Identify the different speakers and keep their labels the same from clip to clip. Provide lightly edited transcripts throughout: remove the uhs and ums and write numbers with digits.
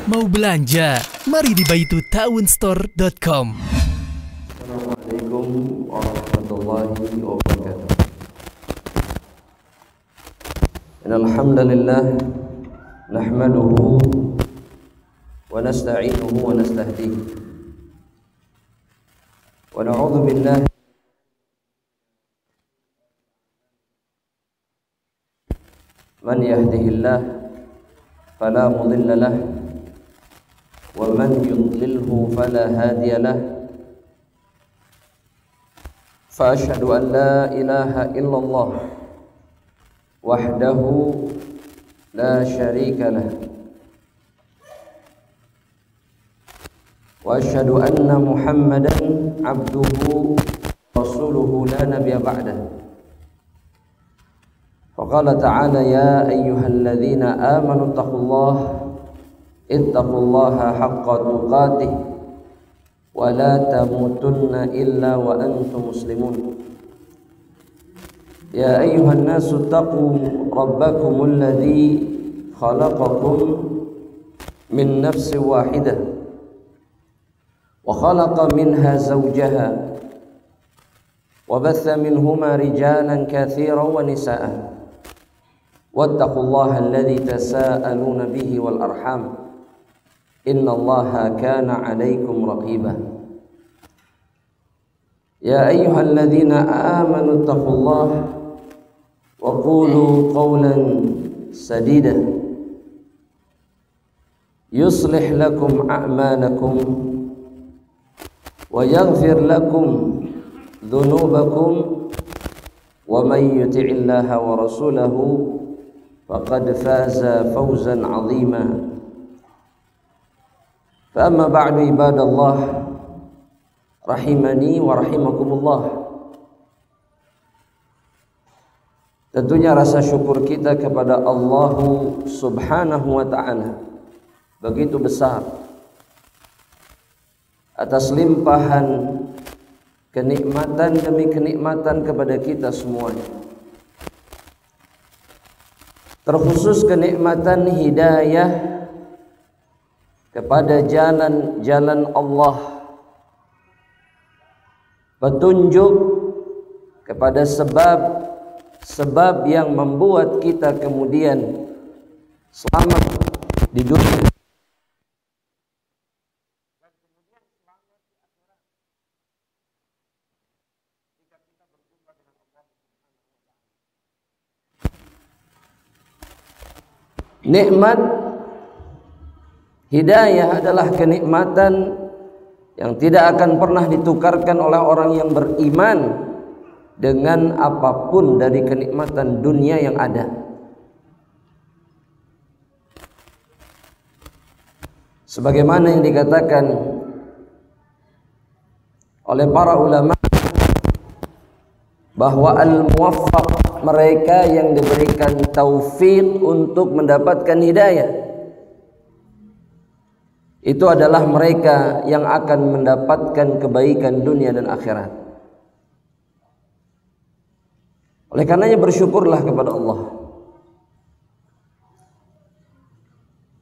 Speaker 1: Mau belanja? Mari di baitutaunstore.com.
Speaker 2: Assalamualaikum warahmatullahi wabarakatuh. Alhamdulillah nahmaduhu wa nasta'inuhu wa nastahdihi wa na'udzu billahi man yahdihillah fala mudilla lahu wa man yudlilhu fala hadiya lahu. Fa asyhadu an la ilaha illallah wahdahu la syarika lah wa asyhadu anna Muhammadan abduhu rasuluhu la nabiyya ba'dah. Faqala ta'ala ya ayyuhalladzina amanu ittaqullaha haqqa tuqatih wa la tamutunna illa wa antum muslimun. Ya ayyuhan nasu taqu rabbakumul ladzi khalaqakum min nafsin wahidah wa khalaqa minha zawjaha wa batha minhuma rijalan katsiran wa nisaa wattaqullaha alladzi tasaaluna bihi wal arham innallaha kana 'alaikum raqiba. Ya ayyuhalladzina amanu taqullaha wa qulu qawlan sadida yuslih lakum a'malakum wa yaghfir lakum dhunubakum wa may yuti'illaha wa rasulahu faqad faza fawzan 'azima. Fa amma ba'du ibadallah rahimani wa rahimakumullah. Tentunya rasa syukur kita kepada Allah Subhanahu wa ta'ala begitu besar atas limpahan kenikmatan demi kenikmatan kepada kita semuanya. Terkhusus kenikmatan hidayah kepada jalan-jalan Allah, petunjuk kepada sebab yang membuat kita kemudian selamat di dunia. Nikmat hidayah adalah kenikmatan yang tidak akan pernah ditukarkan oleh orang yang beriman dengan apapun dari kenikmatan dunia yang ada. Sebagaimana yang dikatakan oleh para ulama bahwa al-muwaffaq, mereka yang diberikan taufik untuk mendapatkan hidayah, itu adalah mereka yang akan mendapatkan kebaikan dunia dan akhirat. Oleh karenanya bersyukurlah kepada Allah,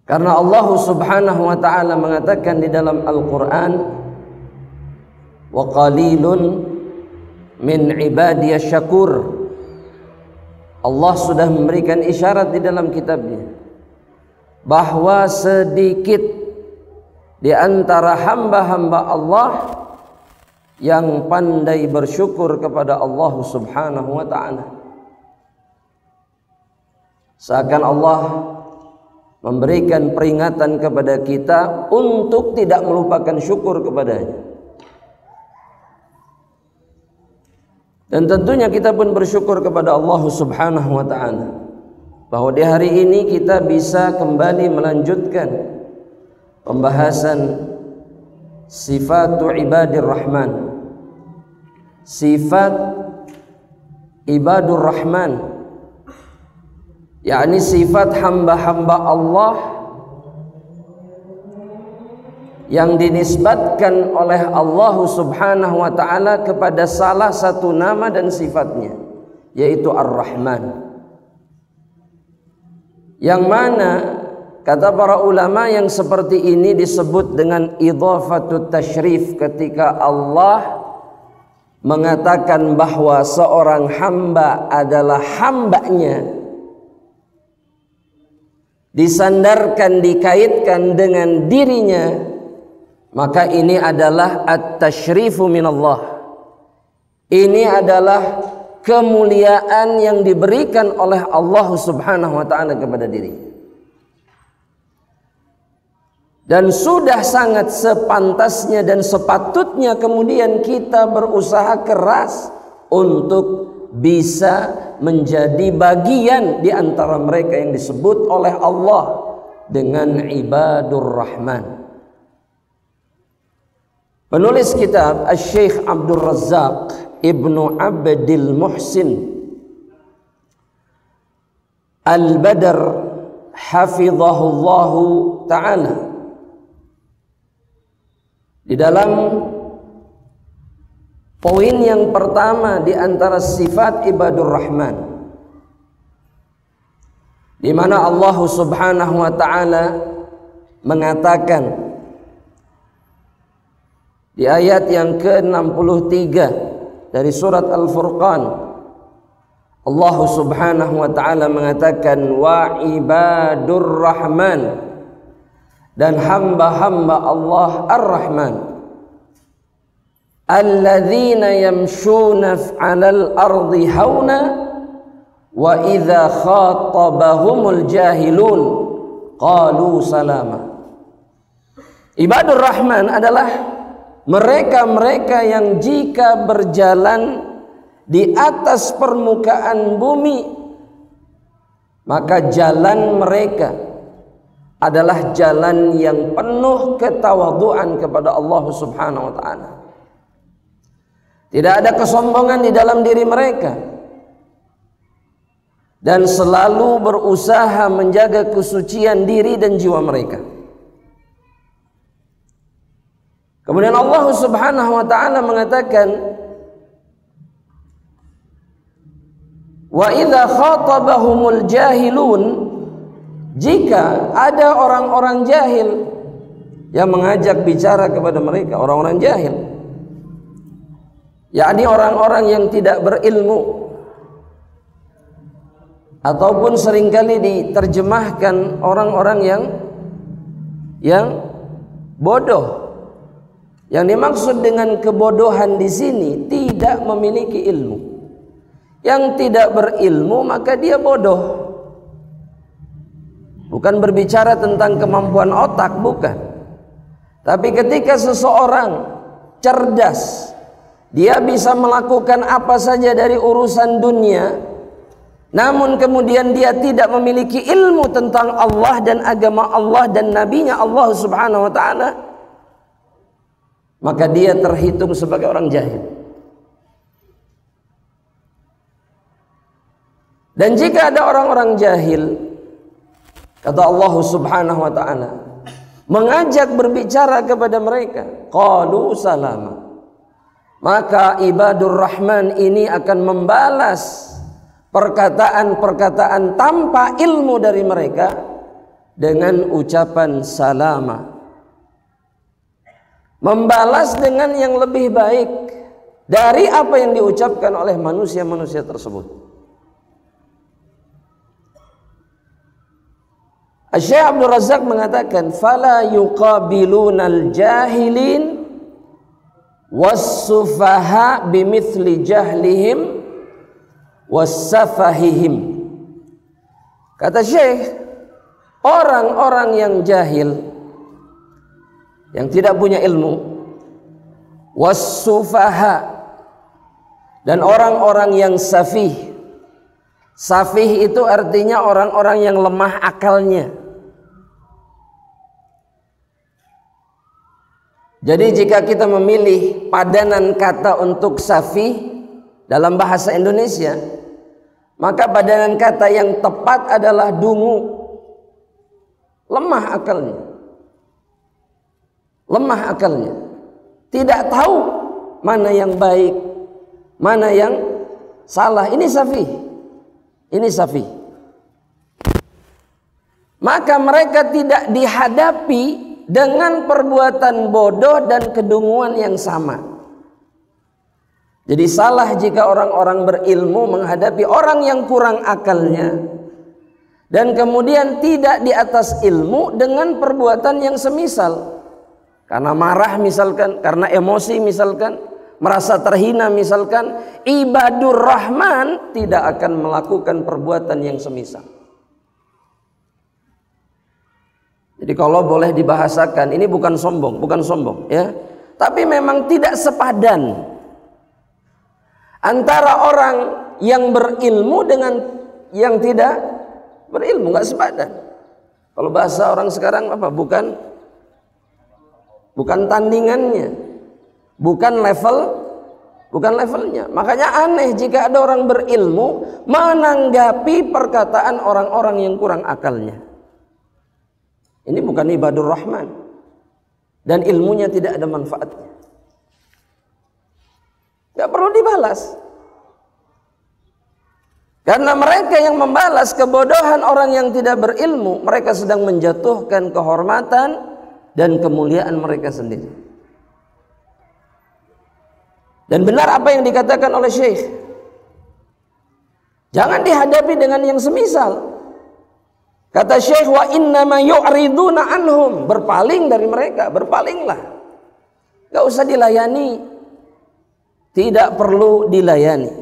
Speaker 2: karena Allah Subhanahu wa ta'ala mengatakan di dalam Al-Quran, wa qalilun min ibadiyas syakur. Allah sudah memberikan isyarat di dalam kitabnya bahwa sedikit di antara hamba-hamba Allah yang pandai bersyukur kepada Allah Subhanahu wa ta'ala. Seakan Allah memberikan peringatan kepada kita untuk tidak melupakan syukur kepadanya. Dan tentunya kita pun bersyukur kepada Allah Subhanahu wa ta'ala bahwa di hari ini kita bisa kembali melanjutkan pembahasan sifatu ibadir rahman, sifat ibadur rahman, yakni sifat hamba-hamba Allah yang dinisbatkan oleh Allah Subhanahu wa ta'ala kepada salah satu nama dan sifatnya, yaitu Ar-Rahman, yang mana kata para ulama, yang seperti ini disebut dengan idhafatut tasyrif, ketika Allah mengatakan bahwa seorang hamba adalah hambanya, disandarkan, dikaitkan dengan dirinya, maka ini adalah at-tasyrifu minallah. Ini adalah kemuliaan yang diberikan oleh Allah Subhanahu wa ta'ala kepada dirinya. Dan sudah sangat sepantasnya dan sepatutnya kemudian kita berusaha keras untuk bisa menjadi bagian di antara mereka yang disebut oleh Allah dengan ibadur rahman. Penulis kitab Asy-Syaikh Abdul Razzaq Ibnu Abdil Muhsin Al-Badr hafizahullahu ta'ala, di dalam poin yang pertama di antara sifat ibadur rahman, di mana Allah Subhanahu wa ta'ala mengatakan di ayat yang ke-63 dari surat Al-Furqan, Allah Subhanahu wa ta'ala mengatakan wa ibadur rahman, dan hamba-hamba Allah Ar-Rahman, alladzina yamshuna 'alal ardi hauna wa idza khatabahumul jahilun qalu salama. Ibadur Rahman adalah mereka-mereka yang jika berjalan di atas permukaan bumi, maka jalan mereka adalah jalan yang penuh ketawaduan kepada Allah Subhanahu wa ta'ala. Tidak ada kesombongan di dalam diri mereka, dan selalu berusaha menjaga kesucian diri dan jiwa mereka. Kemudian Allah Subhanahu wa ta'ala mengatakan wa idza khatabahumul jahilun, jika ada orang-orang jahil yang mengajak bicara kepada mereka, orang-orang jahil, yakni orang-orang yang tidak berilmu, ataupun seringkali diterjemahkan orang-orang yang bodoh. Yang dimaksud dengan kebodohan di sini tidak memiliki ilmu. Yang tidak berilmu maka dia bodoh. Bukan berbicara tentang kemampuan otak, bukan. Tapi ketika seseorang cerdas, dia bisa melakukan apa saja dari urusan dunia, namun kemudian dia tidak memiliki ilmu tentang Allah dan agama Allah dan nabinya Allah Subhanahu wa ta'ala, maka dia terhitung sebagai orang jahil. Dan jika ada orang-orang jahil, kata Allah Subhanahu wa ta'ala, mengajak berbicara kepada mereka, qalu salama, maka ibadur rahman ini akan membalas perkataan-perkataan tanpa ilmu dari mereka dengan ucapan salama, membalas dengan yang lebih baik dari apa yang diucapkan oleh manusia-manusia tersebut. Syekh Abdul Razzaq mengatakan fala yuqabilunal jahilin was-sufaha bimithli jahlihim was-safahihim. Kata Syekh, orang-orang yang jahil, yang tidak punya ilmu, was-sufaha, dan orang-orang yang safih. Safih itu artinya orang-orang yang lemah akalnya. Jadi jika kita memilih padanan kata untuk safih dalam bahasa Indonesia, maka padanan kata yang tepat adalah dungu, lemah akalnya. Lemah akalnya, tidak tahu mana yang baik, mana yang salah. Ini safih. Ini safih. maka mereka tidak dihadapi dengan perbuatan bodoh dan kedunguan yang sama. Jadi salah jika orang-orang berilmu menghadapi orang yang kurang akalnya dan kemudian tidak di atas ilmu dengan perbuatan yang semisal. Karena marah misalkan, karena emosi misalkan, merasa terhina misalkan, ibadur rahman tidak akan melakukan perbuatan yang semisal. Jadi kalau boleh dibahasakan, ini bukan sombong ya, tapi memang tidak sepadan antara orang yang berilmu dengan yang tidak berilmu, nggak sepadan. Kalau bahasa orang sekarang apa? Bukan tandingannya, bukan levelnya. Makanya aneh jika ada orang berilmu menanggapi perkataan orang-orang yang kurang akalnya. Ini bukan ibadur rahman dan ilmunya tidak ada manfaatnya. Gak perlu dibalas. Karena mereka yang membalas kebodohan orang yang tidak berilmu, mereka sedang menjatuhkan kehormatan dan kemuliaan mereka sendiri. Dan benar apa yang dikatakan oleh Syekh, jangan dihadapi dengan yang semisal. Kata Syekh, wa innama yu'riduna anhum, berpaling dari mereka, berpalinglah. Gak usah dilayani, tidak perlu dilayani.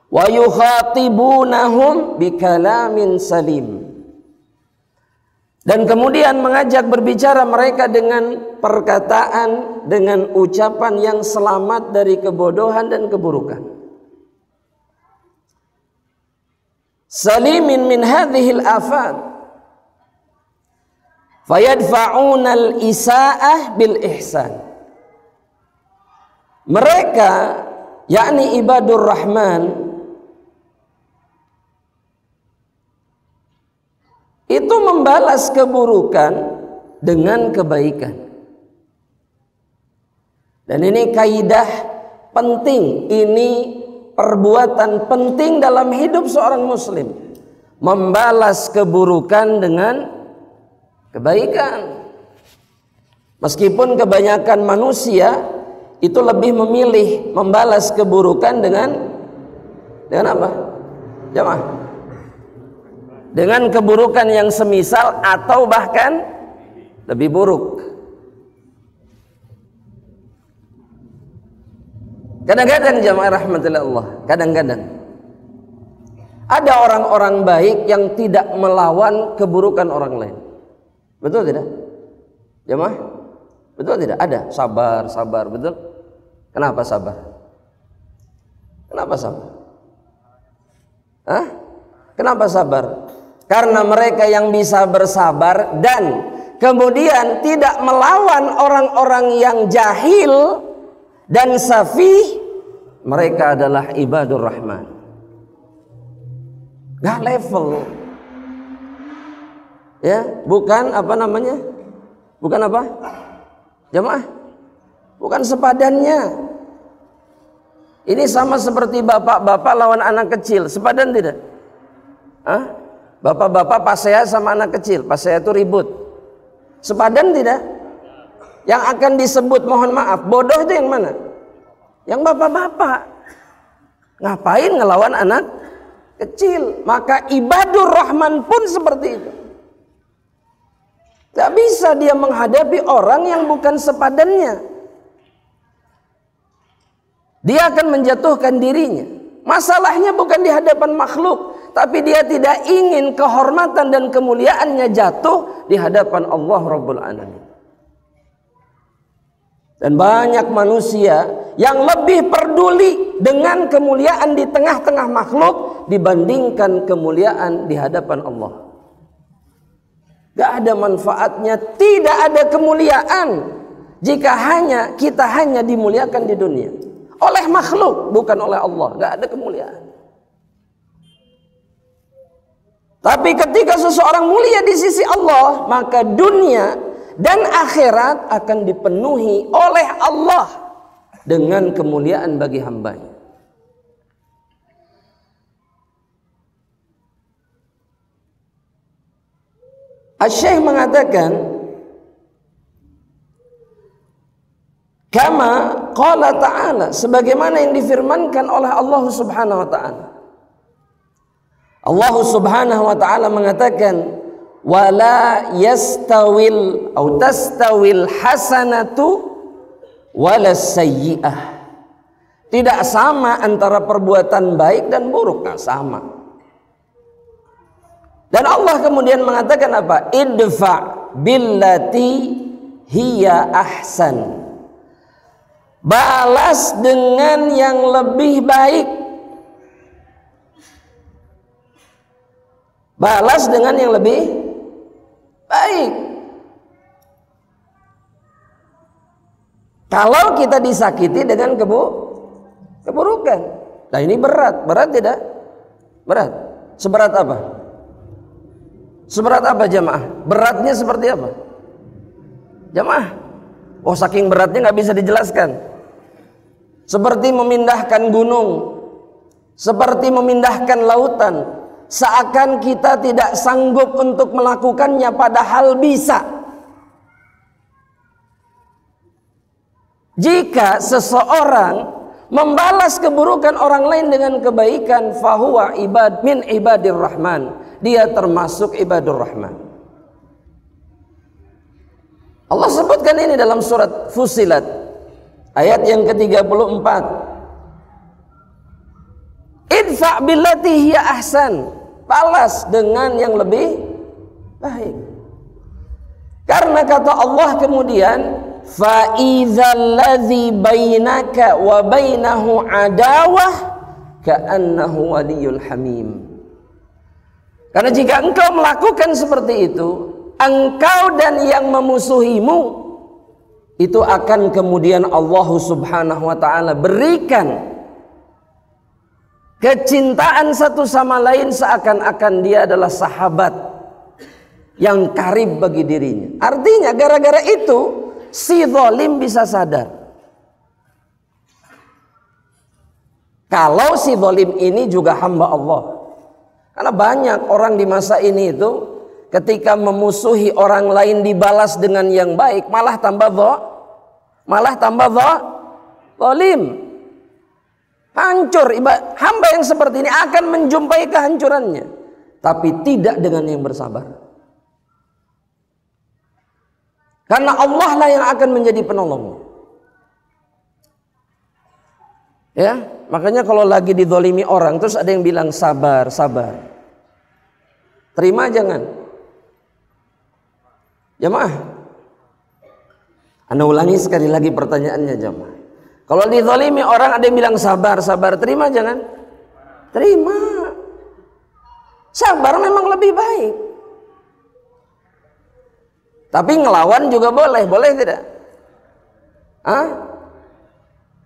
Speaker 2: Wa yukhatibunahum bikalamin salim, dan kemudian mengajak berbicara mereka dengan perkataan, dengan ucapan yang selamat dari kebodohan dan keburukan. Salimin min hadhil afat, fayadfa'una al-isa'ah bil ihsan. Mereka, yakni ibadur rahman, itu membalas keburukan dengan kebaikan. Dan ini kaidah penting, ini perbuatan penting dalam hidup seorang muslim, membalas keburukan dengan kebaikan. Meskipun kebanyakan manusia itu lebih memilih membalas keburukan dengan apa? Jamaah, dengan keburukan yang semisal atau bahkan lebih buruk. Kadang-kadang jamaah rahmatullah Allah, kadang-kadang ada orang-orang baik yang tidak melawan keburukan orang lain. Betul tidak? Jamaah? Betul tidak? Ada sabar, betul? Kenapa sabar? Kenapa sabar? Hah? Kenapa sabar? Karena mereka yang bisa bersabar dan kemudian tidak melawan orang-orang yang jahil dan safih, mereka adalah ibadur rahman. Gak level. Ya, bukan apa namanya? Bukan apa? Jamaah? Bukan sepadannya. Ini sama seperti bapak-bapak lawan anak kecil, sepadan tidak? Hah? Bapak-bapak pas saya sama anak kecil, pas saya itu ribut, sepadan tidak? Yang akan disebut mohon maaf bodoh itu yang mana? Yang bapak-bapak. Ngapain ngelawan anak kecil? Maka ibadur rahman pun seperti itu. Gak bisa dia menghadapi orang yang bukan sepadannya. Dia akan menjatuhkan dirinya. Masalahnya bukan di hadapan makhluk, tapi dia tidak ingin kehormatan dan kemuliaannya jatuh di hadapan Allah Rabbul Alamin. Dan banyak manusia yang lebih peduli dengan kemuliaan di tengah-tengah makhluk dibandingkan kemuliaan di hadapan Allah. Gak ada manfaatnya, tidak ada kemuliaan jika kita hanya dimuliakan di dunia oleh makhluk, bukan oleh Allah. Gak ada kemuliaan. Tapi ketika seseorang mulia di sisi Allah, maka dunia dan akhirat akan dipenuhi oleh Allah dengan kemuliaan bagi hambanya. Asy-Syaikh mengatakan, kama qala ta'ala, sebagaimana yang difirmankan oleh Allah Subhanahu wa taala. Allah Subhanahu wa taala mengatakan, wala yastawil atau tastawil hasanatu walas sayyi'ah. Tidak sama antara perbuatan baik dan buruk, nggak sama. Dan Allah kemudian mengatakan apa? Idfa billati hiya ahsan. Balas dengan yang lebih baik. Balas dengan yang lebih baik. Kalau kita disakiti dengan keburukan. Nah ini berat. Berat tidak? Berat. Seberat apa? Seberat apa jamaah? Beratnya seperti apa? Jamaah? Oh saking beratnya nggak bisa dijelaskan. Seperti memindahkan gunung. Seperti memindahkan lautan. Seakan kita tidak sanggup untuk melakukannya padahal bisa. Jika seseorang membalas keburukan orang lain dengan kebaikan, fahuwa min ibadir rahman, dia termasuk ibadur rahman. Allah sebutkan ini dalam surat Fussilat ayat yang ke-34. Idfa billati hiya ahsan, balas dengan yang lebih baik. Karena kata Allah kemudian, fa idzal ladzi bainaka wa bainahu adawah ka'annahu waliyyul hamim. Karena jika engkau melakukan seperti itu, engkau dan yang memusuhimu itu akan kemudian Allah Subhanahu wa taala berikan kecintaan satu sama lain seakan-akan dia adalah sahabat yang karib bagi dirinya. Artinya gara-gara itu si zalim bisa sadar kalau si zalim ini juga hamba Allah. Karena banyak orang di masa ini itu ketika memusuhi orang lain dibalas dengan yang baik malah tambah zalim. Hancur. Hamba yang seperti ini akan menjumpai kehancurannya, tapi tidak dengan yang bersabar. Karena Allah lah yang akan menjadi penolongnya. Ya, makanya kalau lagi dizalimi orang terus ada yang bilang sabar, sabar. Terima jangan? Jamaah. Anda ulangi sekali lagi pertanyaannya jamaah. Kalau dizalimi orang ada yang bilang sabar, sabar, terima jangan? Terima. Sabar memang lebih baik. Tapi ngelawan juga boleh, boleh tidak? Hah?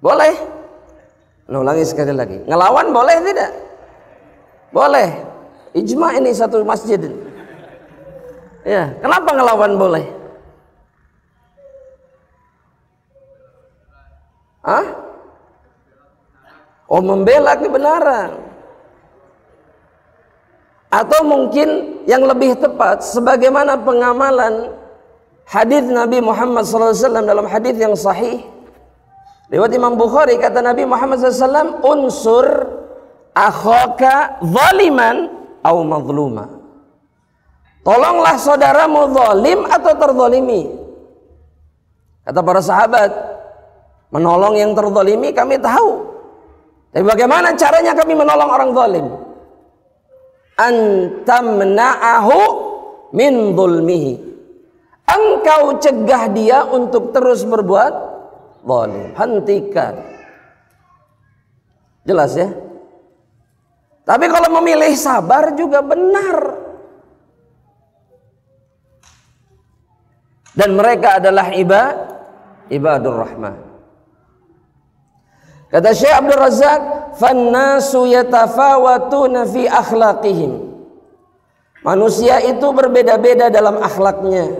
Speaker 2: Boleh? Nah, ulangi sekali lagi. Ngelawan boleh tidak? Boleh. Ijma ini satu masjid. Ya, kenapa ngelawan boleh? Hah? Oh, membela kebenaran. Atau mungkin yang lebih tepat sebagaimana pengamalan hadis Nabi Muhammad SAW dalam hadis yang sahih riwayat Imam Bukhari, kata Nabi Muhammad SAW, unsur akhaka zaliman au mazluma. Tolonglah saudaramu zalim atau terzalimi. Kata para sahabat, menolong yang terzalimi kami tahu, tapi bagaimana caranya kami menolong orang zalim? Antamna'ahu min zulmihi, engkau cegah dia untuk terus berbuat zalim, hentikan. Jelas ya? Tapi kalau memilih sabar juga benar. Dan mereka adalah ibadur rahman. Kata Syekh Abdul Razak, fannasu yatafawatuna fi akhlaqihim. Manusia itu berbeda-beda dalam akhlaknya.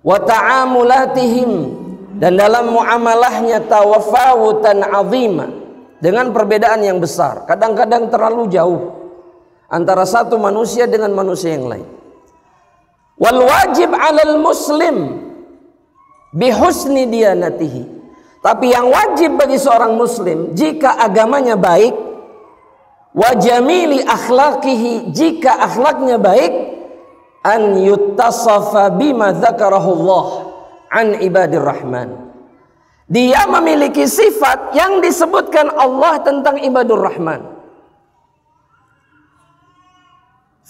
Speaker 2: Wa ta'amulatihim, dan dalam muamalahnya tawafawutan azima, dengan perbedaan yang besar. Kadang-kadang terlalu jauh antara satu manusia dengan manusia yang lain. Wal wajib 'alal muslim bihusni diyanatihi. Tapi yang wajib bagi seorang muslim jika agamanya baik, wa jamili akhlaqihi, jika akhlaknya baik, an yuttasafa bima dzakarahullah an ibadir rahman. Dia memiliki sifat yang disebutkan Allah tentang ibadur rahman.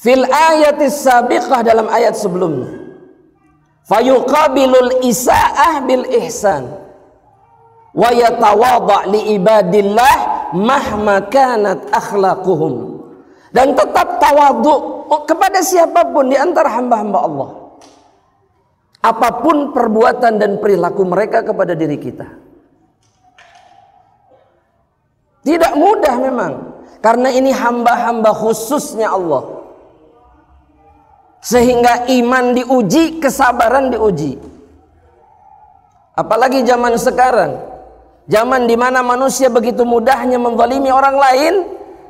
Speaker 2: Fil ayatis sabiqah, dalam ayat sebelumnya. Fayuqabilul isa'ah bil ihsan wa yatawadha li ibadillah mahma kanat akhlaquhum. Dan tetap tawadhu kepada siapapun di antara hamba-hamba Allah, apapun perbuatan dan perilaku mereka kepada diri kita. Tidak mudah memang, karena ini hamba-hamba khususnya Allah. Sehingga iman diuji, kesabaran diuji. Apalagi zaman sekarang, zaman di mana manusia begitu mudahnya menzalimi orang lain,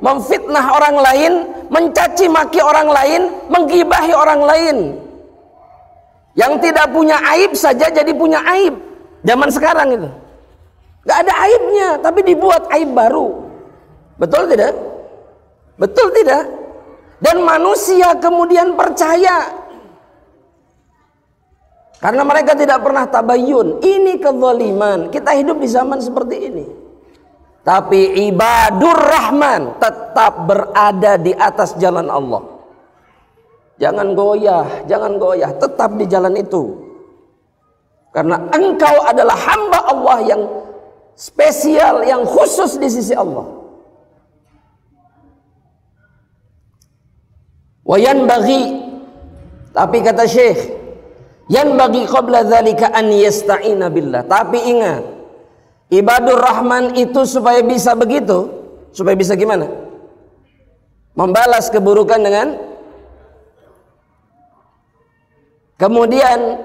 Speaker 2: memfitnah orang lain, mencaci maki orang lain, menggibahi orang lain. Yang tidak punya aib saja jadi punya aib. Zaman sekarang itu gak ada aibnya, tapi dibuat aib baru. Betul tidak? Betul tidak? Dan manusia kemudian percaya, karena mereka tidak pernah tabayyun. Ini kezaliman. Kita hidup di zaman seperti ini. Tapi ibadur rahman tetap berada di atas jalan Allah. Jangan goyah, tetap di jalan itu. Karena engkau adalah hamba Allah yang spesial, yang khusus di sisi Allah. Wa yanbaghi, tapi kata Syekh, yanbaghi qabla dzalika an yasta'ina billah. Tapi ingat, ibadur rahman itu supaya bisa begitu, supaya bisa gimana? Membalas keburukan dengan kemudian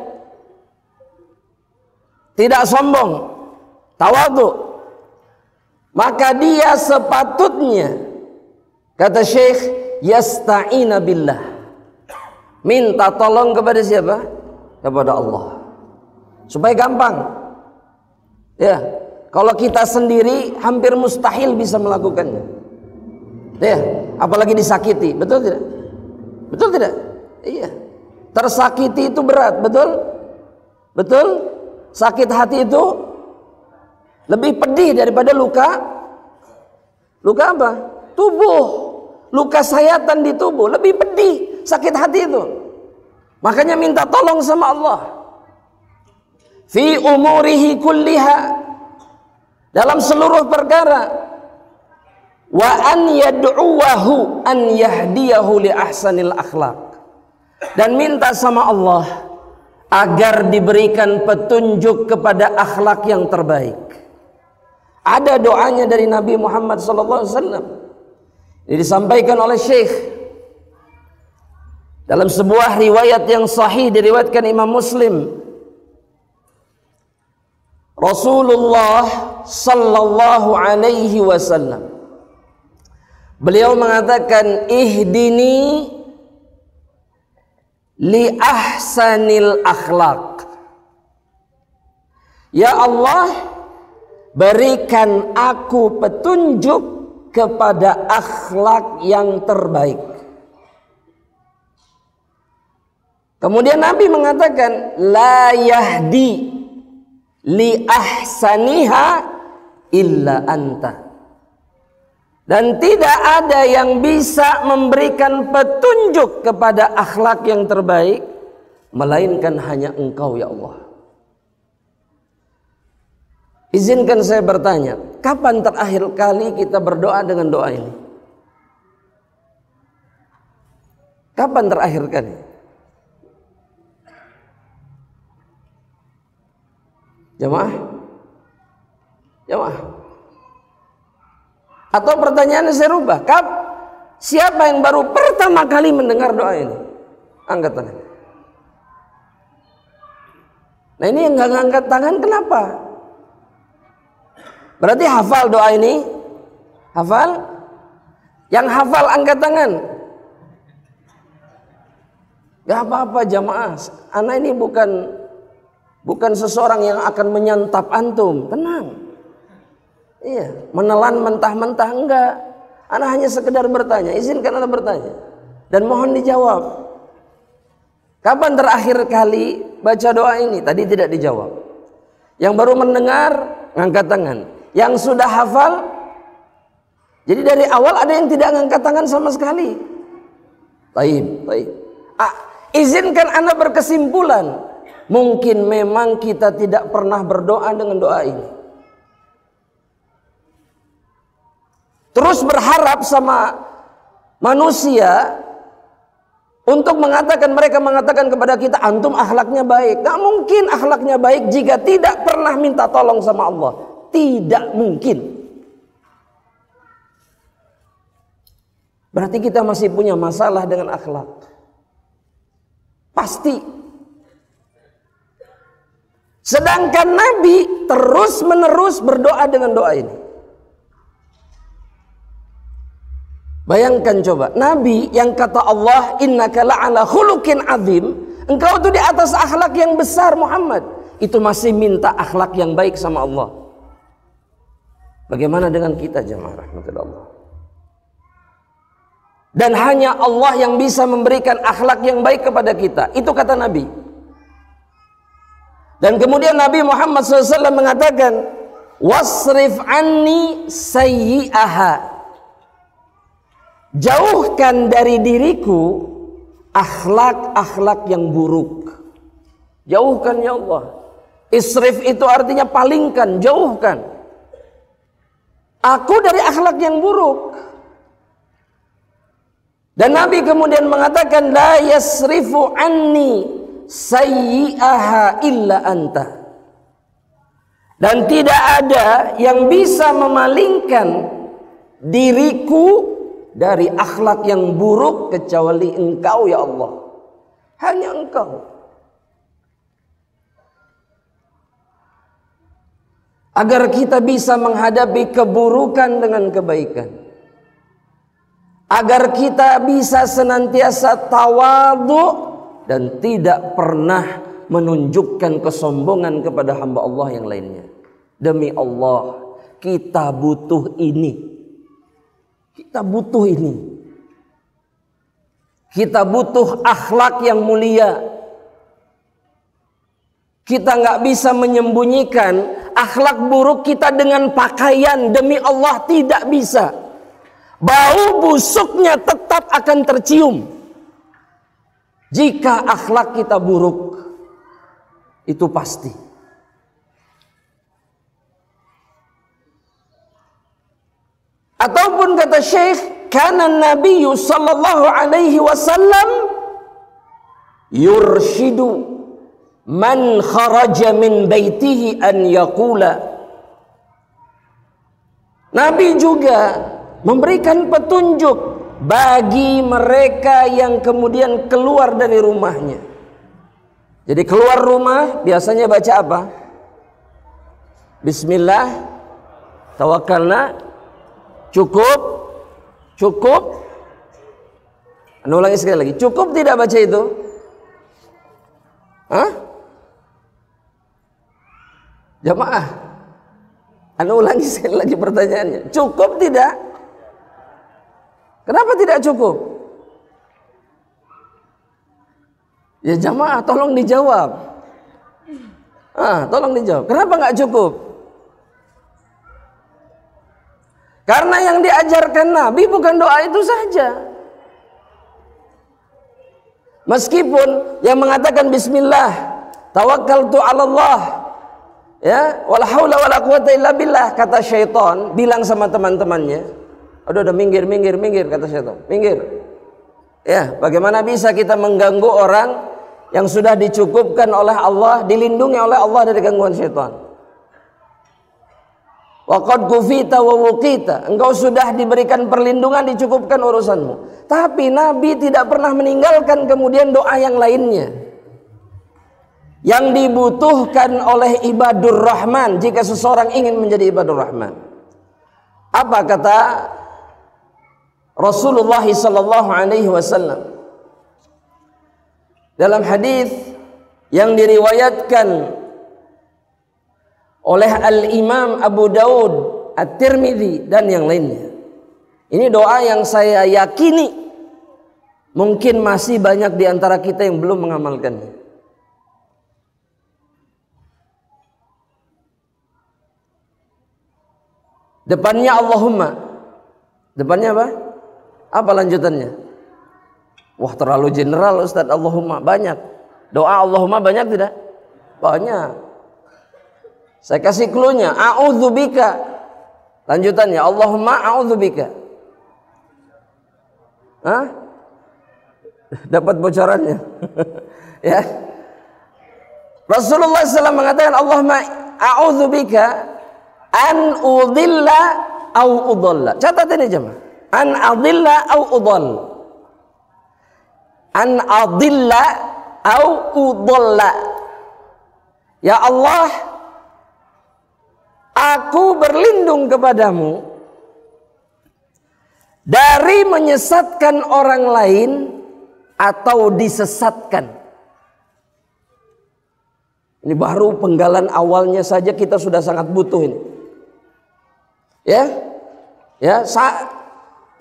Speaker 2: tidak sombong, tawadhu. Maka dia sepatutnya, kata Syekh, yasta'ina billah, minta tolong kepada siapa? Kepada Allah, supaya gampang. Ya, kalau kita sendiri hampir mustahil bisa melakukannya. Ya, apalagi disakiti, betul tidak? Betul tidak? Iya. Tersakiti itu berat, betul? Betul? Sakit hati itu lebih pedih daripada luka. Luka apa? Tubuh. Luka sayatan di tubuh lebih pedih sakit hati itu. Makanya minta tolong sama Allah fi umurihi kulliha, dalam seluruh perkara. Wa an yad'uwahu an yahdiyahu li ahsanil akhlaq, dan minta sama Allah agar diberikan petunjuk kepada akhlak yang terbaik. Ada doanya dari Nabi Muhammad SAW. Ini disampaikan oleh Syekh dalam sebuah riwayat yang sahih, diriwayatkan Imam Muslim. Rasulullah sallallahu alaihi wasallam, beliau mengatakan, ihdini li ahsanil akhlaq. Ya Allah, berikan aku petunjuk kepada akhlak yang terbaik. Kemudian Nabi mengatakan, la yahdi li ahsaniha illa anta. Dan tidak ada yang bisa memberikan petunjuk kepada akhlak yang terbaik melainkan hanya Engkau, ya Allah. Izinkan saya bertanya, kapan terakhir kali kita berdoa dengan doa ini? Kapan terakhir kali? Jamaah? Jamaah? Atau pertanyaannya saya rubah, siapa yang baru pertama kali mendengar doa ini? Angkat tangan. Nah, ini yang nggak ngangkat tangan kenapa? Berarti hafal doa ini? Hafal? Yang hafal angkat tangan. Gak apa-apa jamaah, ana ini bukan seseorang yang akan menyantap antum. Tenang. Iya, menelan mentah-mentah enggak. Ana hanya sekedar bertanya, izinkan ana bertanya. Dan mohon dijawab. Kapan terakhir kali baca doa ini? Tadi tidak dijawab. Yang baru mendengar, ngangkat tangan. Yang sudah hafal, jadi dari awal ada yang tidak ngangkat tangan sama sekali. Taib. Izinkan ana berkesimpulan. Mungkin memang kita tidak pernah berdoa dengan doa ini. Terus berharap sama manusia untuk mereka mengatakan kepada kita, antum akhlaknya baik. Gak mungkin akhlaknya baik jika tidak pernah minta tolong sama Allah. Tidak mungkin. Berarti kita masih punya masalah dengan akhlak. Pasti. Sedangkan Nabi terus menerus berdoa dengan doa ini. Bayangkan coba, Nabi yang kata Allah, innaka la'ala khuluqin azim, engkau itu di atas akhlak yang besar Muhammad. Itu masih minta akhlak yang baik sama Allah. Bagaimana dengan kita jemaah rahmatullah? Dan hanya Allah yang bisa memberikan akhlak yang baik kepada kita. Itu kata Nabi. Dan kemudian Nabi Muhammad SAW mengatakan, wasrif anni sayyi'aha. Jauhkan dari diriku akhlak-akhlak yang buruk. Jauhkan ya Allah. Isrif itu artinya palingkan, jauhkan. Aku dari akhlak yang buruk. Dan Nabi kemudian mengatakan, la yasrifu anni sayyi'aha illa anta. Dan tidak ada yang bisa memalingkan diriku dari akhlak yang buruk kecuali engkau ya Allah. Hanya engkau. Agar kita bisa menghadapi keburukan dengan kebaikan. Agar kita bisa senantiasa tawadhu dan tidak pernah menunjukkan kesombongan kepada hamba Allah yang lainnya. Demi Allah, kita butuh ini. Kita butuh ini. Kita butuh akhlak yang mulia. Kita nggak bisa menyembunyikan akhlak buruk kita dengan pakaian. Demi Allah tidak bisa. Bau busuknya tetap akan tercium. Jika akhlak kita buruk, itu pasti. Ataupun kata Syekh, kana Nabi sallallahu alaihi wasallam yurshidu man kharaja min baitihi an yaqula. Nabi juga memberikan petunjuk bagi mereka yang kemudian keluar dari rumahnya. Jadi keluar rumah biasanya baca apa? Bismillah, tawakkalna. Cukup. Anda ulangi sekali lagi. Cukup tidak baca itu? Hah? Jamaah, Anda ulangi sekali lagi pertanyaannya. Cukup tidak? Kenapa tidak cukup? Ya jamaah, tolong dijawab. Tolong dijawab. Kenapa nggak cukup? Karena yang diajarkan Nabi bukan doa itu saja. Meskipun yang mengatakan bismillah, tawakkaltu 'ala Allah, ya, wala haula wala quwata illa billah, kata syaitan bilang sama teman-temannya, udah minggir kata syaitan. Minggir. Ya, bagaimana bisa kita mengganggu orang yang sudah dicukupkan oleh Allah, dilindungi oleh Allah dari gangguan syaitan? Waqad kufita wa wuqita. Engkau sudah diberikan perlindungan, dicukupkan urusanmu. Tapi Nabi tidak pernah meninggalkan kemudian doa yang lainnya. Yang dibutuhkan oleh ibadur rahman jika seseorang ingin menjadi ibadur rahman. Apa kata Rasulullah sallallahu alaihi wasallam? dalam hadis yang diriwayatkan oleh Al-Imam Abu Daud, At-Tirmidzi dan yang lainnya. Ini doa yang saya yakini mungkin masih banyak di antara kita yang belum mengamalkannya. Depannya Allahumma. Depannya apa? Apa lanjutannya? Wah, terlalu general Ustaz. Allahumma banyak. Doa Allahumma banyak tidak? Banyak. Saya kasih clue-nya. A'udzubika. Lanjutannya Allahumma a'udzubika. Hah? Dapat bocorannya. Ya. Rasulullah SAW mengatakan Allahumma a'udzubika an udhilla au udhalla. Catat ini jemaah. An adilla au udhall. An adilla au udhalla. Ya Allah, aku berlindung kepadamu dari menyesatkan orang lain atau disesatkan. Ini baru penggalan awalnya saja kita sudah sangat butuh ini. Ya,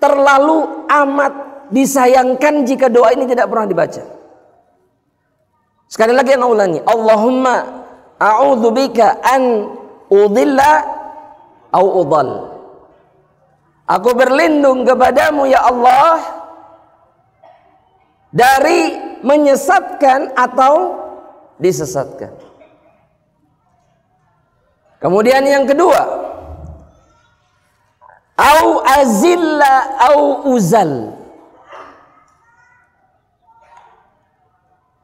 Speaker 2: terlalu amat disayangkan jika doa ini tidak pernah dibaca. Sekali lagi saya ulangi. Allahumma a'udzubika an udhilla au udhal. Aku berlindung kepadamu ya Allah dari menyesatkan atau disesatkan. Kemudian yang kedua, au azilla au uzal.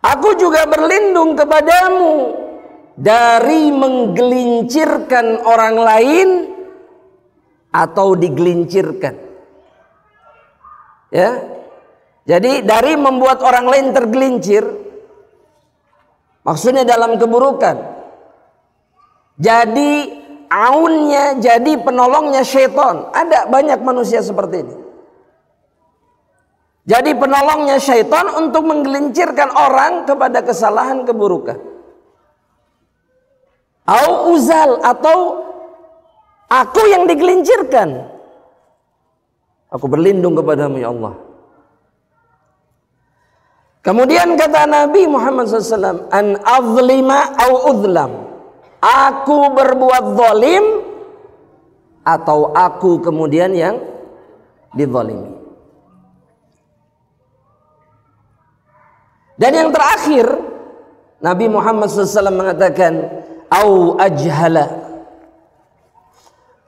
Speaker 2: Aku juga berlindung kepadamu dari menggelincirkan orang lain atau digelincirkan. Ya. Jadi dari membuat orang lain tergelincir, maksudnya dalam keburukan. Jadi aunnya, jadi penolongnya syaitan. Ada banyak manusia seperti ini. Jadi penolongnya syaitan untuk menggelincirkan orang kepada kesalahan keburukan. Au uzal, atau aku yang digelincirkan. Aku berlindung kepadamu ya Allah. Kemudian kata Nabi Muhammad SAW, an azlima au udlam. Aku berbuat zalim atau aku kemudian yang dizalimi. Dan yang terakhir, Nabi Muhammad SAW mengatakan, au ajhala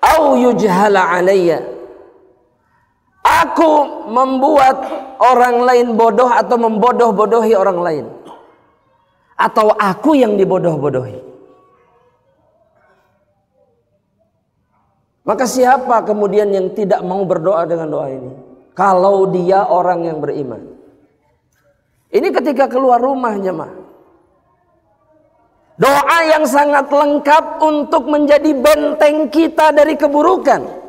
Speaker 2: au yujhala alayya. Aku membuat orang lain bodoh atau membodoh-bodohi orang lain, atau aku yang dibodoh-bodohi. Maka siapa kemudian yang tidak mau berdoa dengan doa ini? Kalau dia orang yang beriman. Ini ketika keluar rumah jemaah. Doa yang sangat lengkap untuk menjadi benteng kita dari keburukan.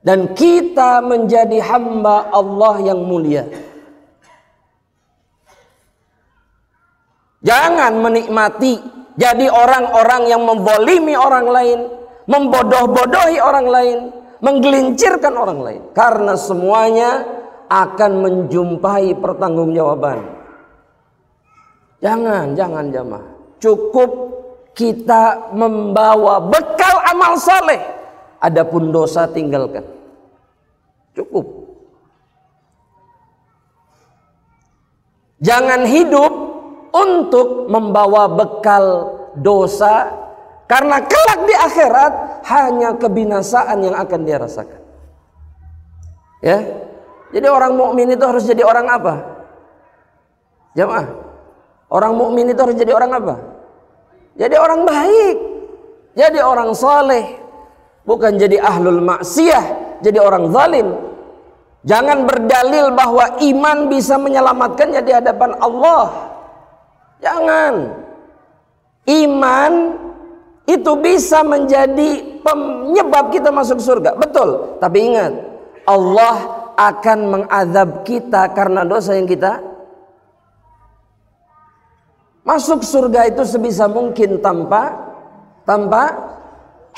Speaker 2: Dan kita menjadi hamba Allah yang mulia. Jangan menikmati jadi orang-orang yang membolimi orang lain, membodoh-bodohi orang lain, menggelincirkan orang lain. Karena semuanya akan menjumpai pertanggungjawaban. Jangan jamaah. Cukup kita membawa bekal amal saleh. Adapun dosa tinggalkan. Cukup. Jangan hidup untuk membawa bekal dosa, karena kelak di akhirat hanya kebinasaan yang akan dia rasakan. Ya. Jadi orang mukmin itu harus jadi orang apa? Jamaah. Orang mukmin itu harus jadi orang apa? Jadi orang baik. Jadi orang saleh. Bukan jadi ahlul maksiyah, jadi orang zalim. Jangan berdalil bahwa iman bisa menyelamatkannya di hadapan Allah. Jangan. Iman itu bisa menjadi penyebab kita masuk surga. Betul. Tapi ingat, Allah akan mengazab kita karena dosa yang kita Masuk surga itu sebisa mungkin tanpa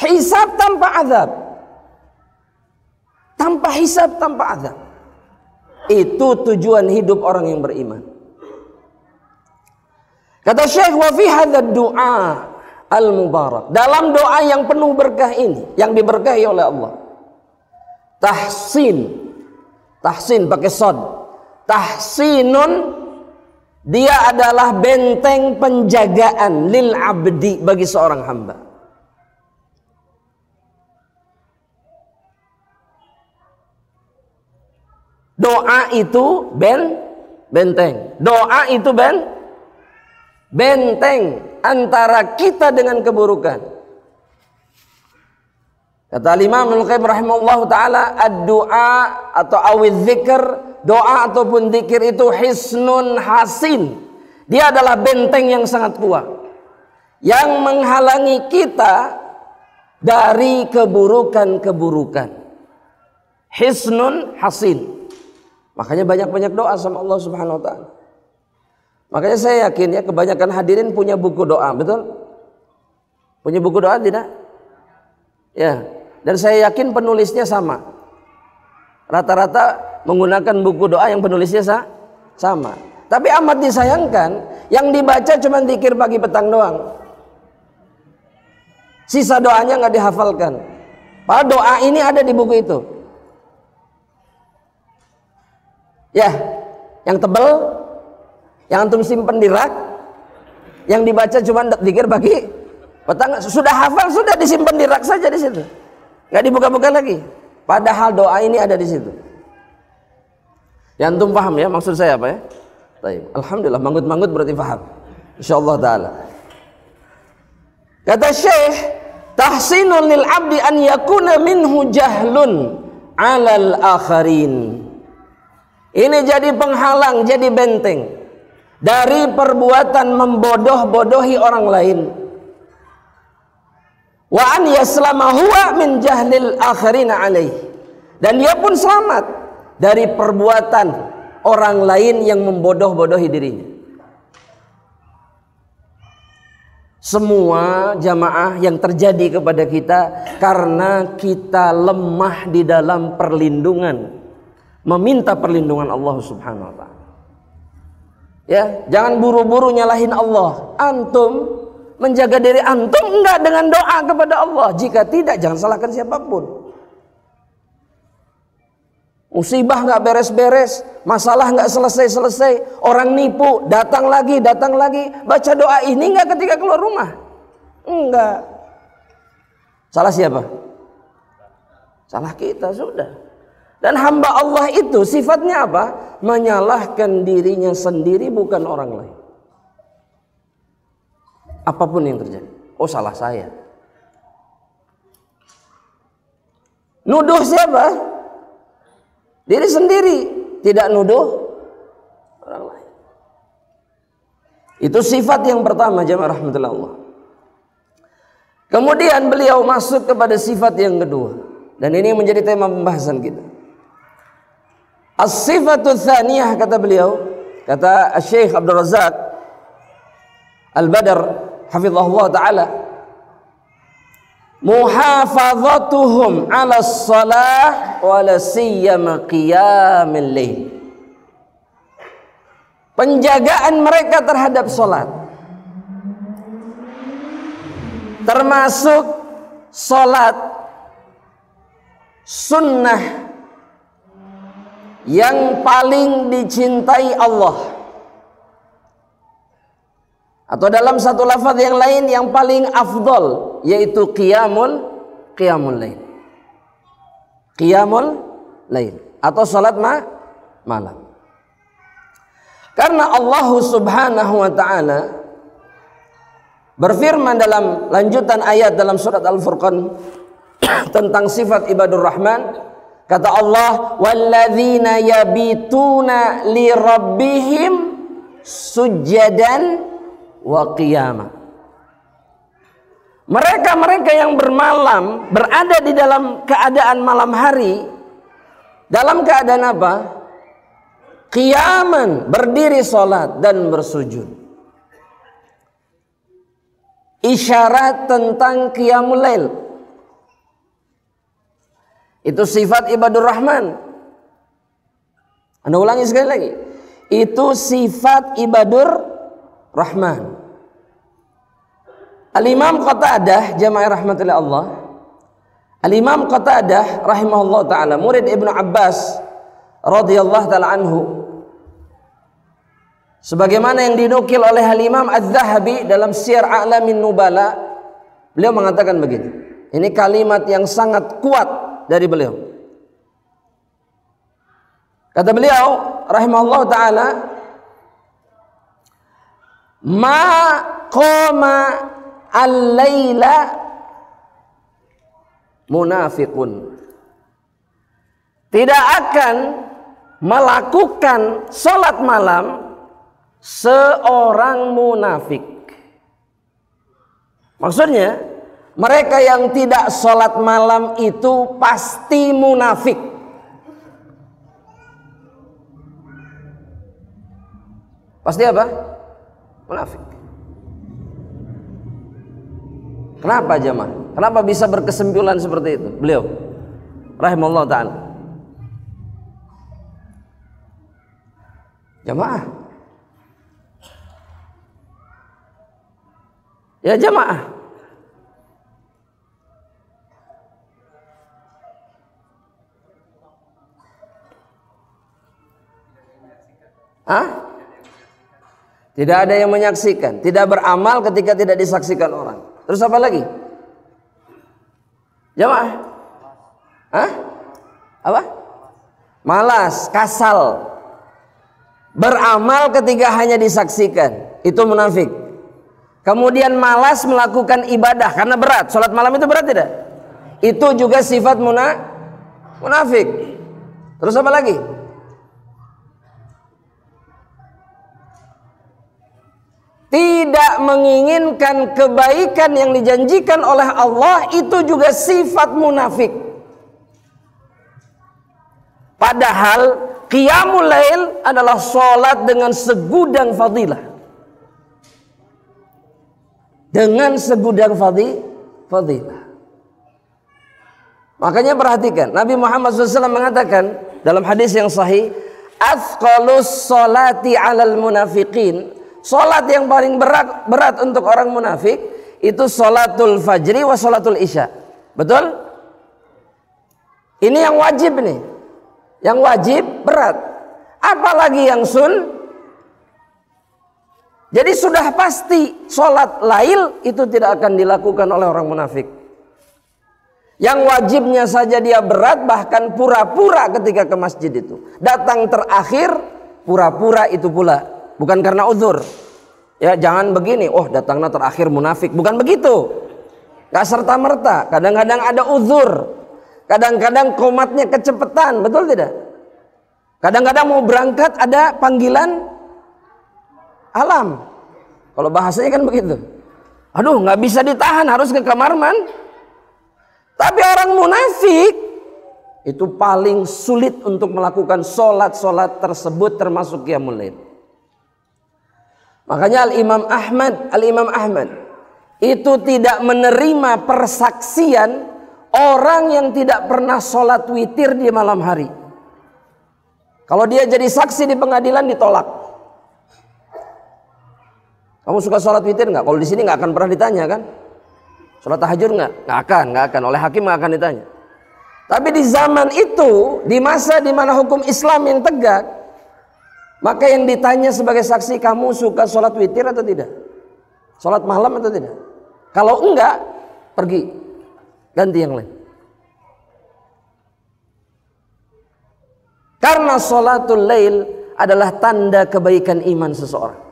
Speaker 2: hisab, tanpa azab. Tanpa hisab, tanpa azab. Itu tujuan hidup orang yang beriman. Kata Syekh, wa fi hadzal du'a al-mubarak, dalam doa yang penuh berkah ini, yang diberkahi oleh Allah, tahsin pakai shad, tahsinun, dia adalah benteng penjagaan lil abdi, bagi seorang hamba. Doa itu benteng. Doa itu benteng antara kita dengan keburukan. Kata Imam Ibnu Qayyim rahimahullahu taala, ad-du'a atau awidz dzikr, doa ataupun zikir itu hisnun hasin. Dia adalah benteng yang sangat kuat yang menghalangi kita dari keburukan-keburukan. Hisnun hasin. Makanya banyak-banyak doa sama Allah Subhanahu wa taala. Makanya saya yakin ya, kebanyakan hadirin punya buku doa, betul? Punya buku doa tidak? Ya. Dan saya yakin penulisnya sama. Rata-rata menggunakan buku doa yang penulisnya sama. Tapi amat disayangkan, yang dibaca cuma zikir pagi petang doang. Sisa doanya nggak dihafalkan. Padahal doa ini ada di buku itu. Ya, yang tebel, yang antum simpen di rak, yang dibaca cuma zikir pagi petang, sudah hafal, sudah disimpan di rak saja di situ, nggak dibuka-buka lagi. Padahal doa ini ada di situ. Ya, antum paham ya maksud saya apa ya? Baik, alhamdulillah, manggut-manggut berarti paham, insyaallah taala. Kata Syekh, tahsinul lil abdi an yakuna minhu jahlun alal akharin. Ini jadi penghalang, jadi benteng dari perbuatan membodoh-bodohi orang lain. Wa an yaslama huwa min jahlil akharina alaih. Dan dia pun selamat dari perbuatan orang lain yang membodoh-bodohi dirinya. Semua jamaah yang terjadi kepada kita karena kita lemah di dalam perlindungan, meminta perlindungan Allah Subhanahu wa taala. Ya, jangan buru-buru nyalahin Allah. Antum menjaga diri antum enggak dengan doa kepada Allah. Jika tidak, jangan salahkan siapapun. Musibah enggak beres-beres, masalah enggak selesai-selesai, orang nipu, datang lagi. Baca doa ini enggak ketika keluar rumah? Enggak. Salah siapa? Salah kita sudah. Dan hamba Allah itu sifatnya apa? Menyalahkan dirinya sendiri, bukan orang lain. Apapun yang terjadi, oh salah saya. Nuduh siapa? Diri sendiri, tidak nuduh orang lain. Itu sifat yang pertama, jamaah rahmatullah Allah. Kemudian beliau masuk kepada sifat yang kedua, dan ini menjadi tema pembahasan kita. As-sifatu tsaniyah, kata beliau, kata Syekh Abdul Razak Al-Badr hafizahullah taala, muhafazatuhum 'ala shalah wa la siyama qiyamil lail. Penjagaan mereka terhadap salat, termasuk salat sunnah yang paling dicintai Allah, atau dalam satu lafaz yang lain yang paling afdol, yaitu qiyamul lail. Qiyamul lail atau salat malam. Karena Allah Subhanahu wa taala berfirman dalam lanjutan ayat dalam surat Al-Furqan tentang sifat ibadur rahman. Kata Allah, walladzina yabituna li rabbihim sujjadan wa qiyama. Mereka-mereka yang bermalam, berada di dalam keadaan malam hari, dalam keadaan apa? Qiyaman, berdiri salat dan bersujud. isyarat tentang qiyamul lail. Itu sifat ibadur rahman. Anda ulangi sekali lagi. Itu sifat ibadur rahman. Al-Imam Qatadah, jamaah rahmatullah Allah. Al-Imam Qatadah rahimahullah ta'ala, murid Ibnu Abbas radhiyallahu ta'ala anhu, sebagaimana yang dinukil oleh Al-Imam Az-Zahabi dalam Syiar A'lamin Nubala, beliau mengatakan begini. Ini kalimat yang sangat kuat dari beliau. Kata beliau rahimahullah ta'ala, ma qama al-laila munafiqun. Tidak akan melakukan salat malam seorang munafik. Maksudnya, mereka yang tidak salat malam itu pasti munafik. Pasti apa? Munafik. Kenapa jemaah? Kenapa bisa berkesimpulan seperti itu? Beliau rahimahullah ta'ala. Jemaah. Ya jemaah. Hah? Tidak ada yang menyaksikan, tidak beramal ketika tidak disaksikan orang. Terus apa lagi? Jamaah? Hah? Apa? Malas, kasal. Beramal ketika hanya disaksikan, itu munafik. Kemudian malas melakukan ibadah karena berat. Salat malam itu berat tidak? Itu juga sifat munafik. Terus apa lagi? Tidak menginginkan kebaikan yang dijanjikan oleh Allah, itu juga sifat munafik. Padahal qiyamul lail adalah sholat dengan segudang fadilah. Dengan segudang fadilah. Makanya perhatikan, Nabi Muhammad SAW mengatakan dalam hadis yang sahih, "Athqalus sholati 'alal munafiqin." Salat yang paling berat untuk orang munafik itu salatul fajri wa salatul isya. Betul? Ini yang wajib nih. Yang wajib berat. Apalagi yang Jadi sudah pasti salat lail itu tidak akan dilakukan oleh orang munafik. Yang wajibnya saja dia berat, bahkan pura-pura ketika ke masjid itu. Datang terakhir, pura-pura itu pula. Bukan karena uzur. Ya jangan begini, oh datangnya terakhir munafik. Bukan begitu. Gak serta-merta. Kadang-kadang ada uzur. Kadang-kadang komatnya kecepatan. Betul tidak? Kadang-kadang mau berangkat ada panggilan alam. Kalau bahasanya kan begitu. Aduh gak bisa ditahan, harus ke kamar mandi. Tapi orang munafik itu paling sulit untuk melakukan sholat-sholat tersebut, termasuk qiyamul lail. Makanya Al-Imam Ahmad itu tidak menerima persaksian orang yang tidak pernah sholat witir di malam hari. Kalau dia jadi saksi di pengadilan ditolak. Kamu suka sholat witir nggak? Kalau di sini nggak akan pernah ditanya kan? Sholat tahajud nggak? Nggak akan. Oleh hakim nggak akan ditanya. Tapi di zaman itu, di masa di mana hukum Islam yang tegak, maka yang ditanya sebagai saksi, kamu suka sholat witir atau tidak? Sholat malam atau tidak? Kalau enggak, pergi. Ganti yang lain. Karena sholatul lail adalah tanda kebaikan iman seseorang.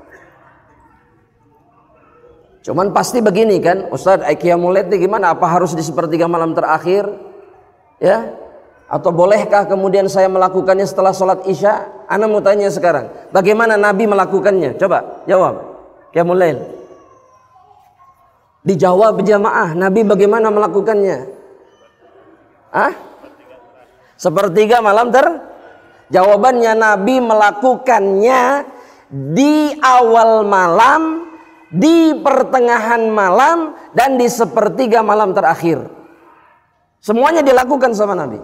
Speaker 2: Cuman pasti begini kan, Ustaz, qiyamul lail gimana? Apa harus di sepertiga malam terakhir? Ya? Atau bolehkah kemudian saya melakukannya setelah sholat isya? Ana mau tanya sekarang, bagaimana Nabi melakukannya? Coba jawab. Qiyamul lail. Dijawab jamaah, Nabi bagaimana melakukannya? Sepertiga malam Jawabannya, Nabi melakukannya di awal malam di pertengahan malam, dan di sepertiga malam terakhir. Semuanya dilakukan sama Nabi.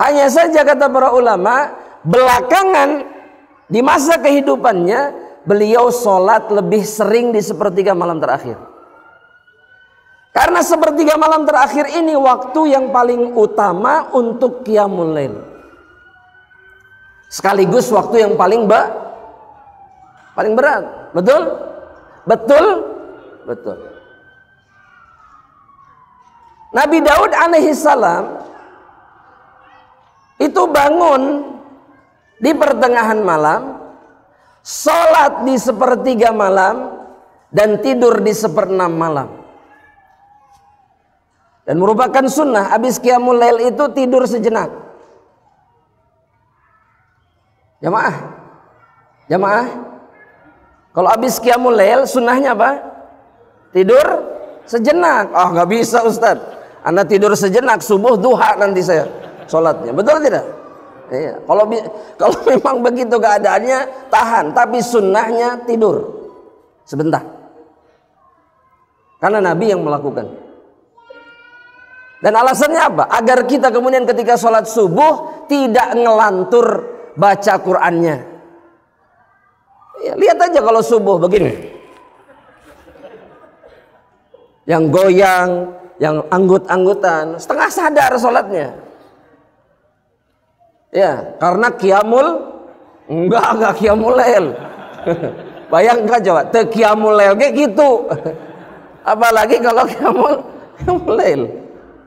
Speaker 2: Hanya saja kata para ulama, belakangan di masa kehidupannya beliau sholat lebih sering di sepertiga malam terakhir. Karena sepertiga malam terakhir ini waktu yang paling utama untuk qiyamul lail. Sekaligus waktu yang paling berat. Betul? Betul? Betul. Nabi Daud alaihi salam itu bangun di pertengahan malam, sholat di sepertiga malam, dan tidur di seperenam malam. Dan merupakan sunnah, habis qiyamul lail itu tidur sejenak. Jamaah. Kalau habis qiyamul lail sunnahnya apa? Tidur sejenak. Oh, nggak bisa Ustaz. Anda tidur sejenak, subuh duha nanti saya sholatnya. Betul tidak? Iya. Kalau memang begitu keadaannya, tahan. Tapi sunnahnya tidur sebentar. Karena Nabi yang melakukan. Dan alasannya apa? Agar kita kemudian ketika sholat subuh tidak ngelantur baca Qur'annya. Ya, lihat aja kalau subuh begini, yang goyang, yang anggut-anggutan, setengah sadar sholatnya. Ya, karena enggak qiyamul lail. Bayangkan coba, qiyamul lail kayak gitu. Apalagi kalau qiyamul lail.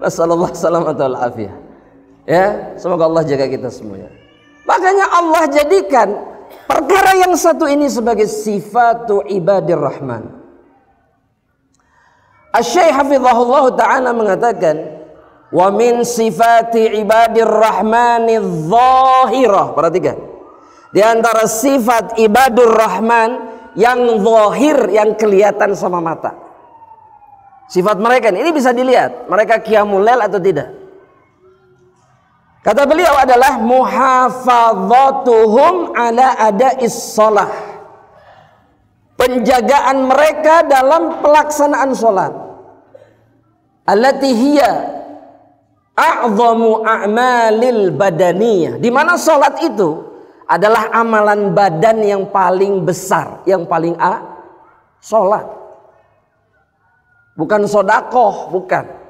Speaker 2: Wassallallahu salamatu wal afiyah. Ya, semoga Allah jaga kita semuanya. Makanya Allah jadikan perkara yang satu ini sebagai sifatu ibadir rahman. Asy-Syaikh hafizahullah ta'ala mengatakan, wa min sifati ibadir rahmani dhahirah. Perhatikan, di antara sifat ibadur rahman yang zahir, yang kelihatan sama mata, sifat mereka ini bisa dilihat, mereka qiyamul lail atau tidak. Kata beliau adalah muhafadzatuhum ala ada'is shalah, penjagaan mereka dalam pelaksanaan salat, allati hiya a'zamu a'malil badaniyah, di mana salat itu adalah amalan badan yang paling besar, yang paling salat. Bukan sodakoh, bukan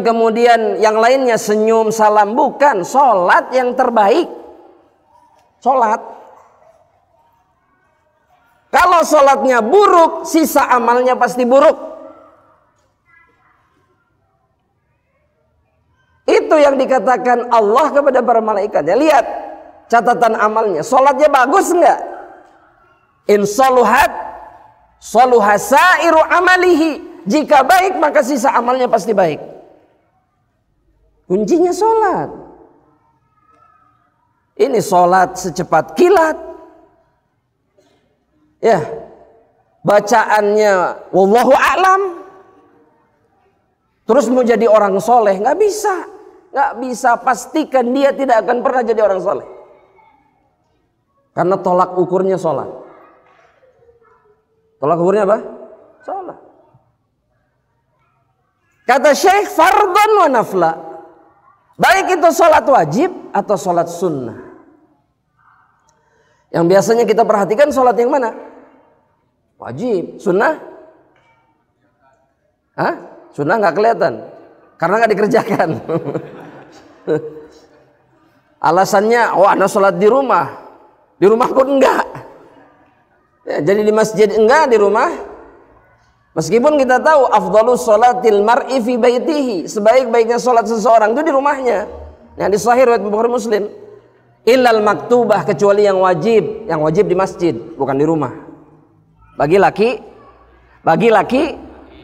Speaker 2: kemudian yang lainnya, senyum, salam, bukan. Salat yang terbaik. Salat. Kalau salatnya buruk, sisa amalnya pasti buruk. Itu yang dikatakan Allah kepada para malaikat. Ya, lihat catatan amalnya. Salatnya bagus enggak? In saluhat saluhasairu amalihi. Jika baik, maka sisa amalnya pasti baik. Kuncinya sholat. Ini sholat secepat kilat. Ya, bacaannya wallahu a'lam. Terus mau jadi orang soleh, nggak bisa. Pastikan dia tidak akan pernah jadi orang soleh. Karena tolak ukurnya sholat. Tolak ukurnya apa? Sholat. Kata Syekh, fardhan wa nafla, baik itu sholat wajib atau sholat sunnah. Yang biasanya kita perhatikan sholat yang mana? Wajib. Sunnah? Sunnah nggak kelihatan karena nggak dikerjakan. Alasannya, anak sholat di rumah pun enggak. Ya, jadi di masjid enggak, di rumah. Meskipun kita tahu afdhalus sholatil mar'i fi baitihi, sebaik-baiknya sholat seseorang itu di rumahnya. Yang di Sahih riwayat Bukhari Muslim, illal maktubah, kecuali yang wajib di masjid, bukan di rumah. Bagi laki,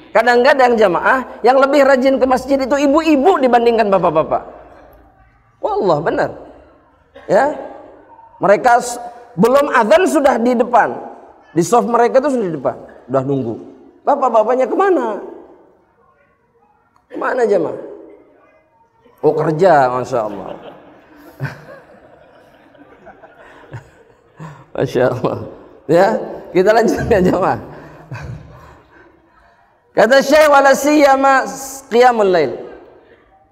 Speaker 2: kadang-kadang jamaah yang lebih rajin ke masjid itu ibu-ibu dibandingkan bapak-bapak. Wallah, benar. Ya, mereka belum azan sudah di depan, di shaf mereka itu sudah di depan, sudah nunggu. Bapak-bapaknya kemana? Kemana jemaah? Oh, kerja, Masya Allah. Masya Allah. Ya, kita lanjutkan jemaah. Kata Syekh, wala siyama qiyamul lail.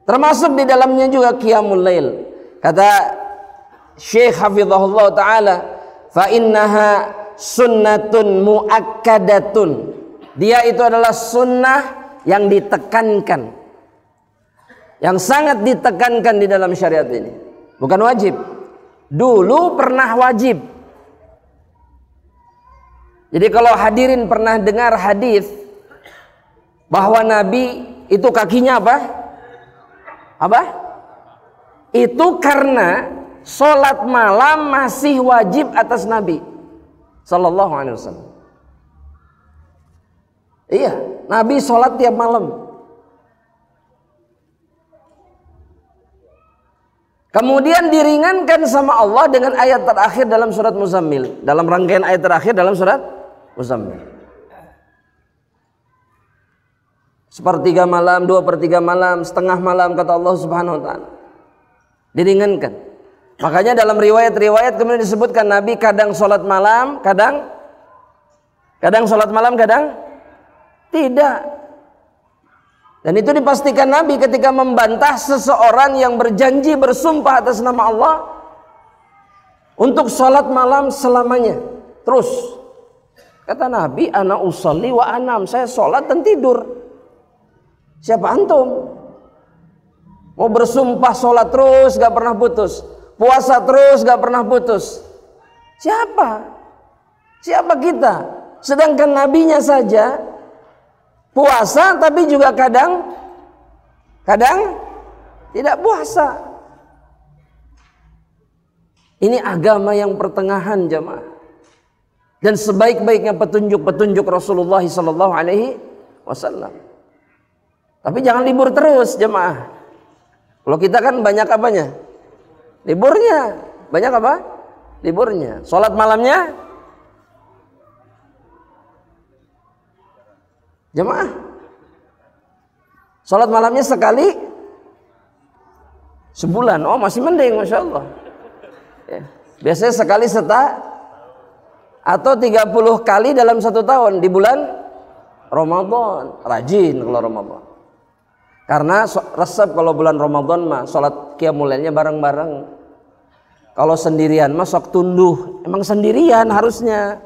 Speaker 2: Termasuk di dalamnya juga qiyamul lail. Kata Syekh hafizahullah taala, fa innaha sunnatun muakkadatun. Dia itu adalah sunnah yang ditekankan, yang sangat ditekankan di dalam syariat ini. Bukan wajib. Dulu pernah wajib. Jadi kalau hadirin pernah dengar hadis bahwa Nabi itu kakinya apa? Apa? Itu karena sholat malam masih wajib atas Nabi Sallallahu Alaihi Wasallam. Iya, Nabi sholat tiap malam. Kemudian diringankan sama Allah dengan ayat terakhir dalam surat Muzammil. Dalam rangkaian ayat terakhir dalam surat Muzammil. 1/3 malam, 2/3 malam, setengah malam, kata Allah Subhanahu wa taala. Diringankan. Makanya dalam riwayat-riwayat kemudian disebutkan Nabi kadang sholat malam, kadang sholat malam, kadang tidak. Dan itu dipastikan Nabi ketika membantah seseorang yang berjanji bersumpah atas nama Allah untuk sholat malam selamanya. Terus kata Nabi, ana usolli wa anam, saya sholat dan tidur. Siapa antum? Mau bersumpah sholat terus gak pernah putus, puasa terus gak pernah putus. Siapa? Siapa kita? Sedangkan nabinya saja puasa tapi juga kadang tidak puasa. Ini agama yang pertengahan jemaah. Dan sebaik-baiknya petunjuk-petunjuk Rasulullah sallallahu alaihi wasallam. Tapi jangan libur terus jemaah. Kalau kita kan banyak apanya? Liburnya. Banyak apa? Liburnya. Salat malamnya jemaah, sholat malamnya sekali sebulan. Oh masih mending, Masya Allah ya. Biasanya sekali atau 30 kali dalam 1 tahun di bulan Ramadan. Rajin kalau Ramadan. Karena resep kalau bulan Ramadan mah sholat qiyamul lailnya bareng-bareng. Kalau sendirian mah sok tunduh. Emang sendirian harusnya.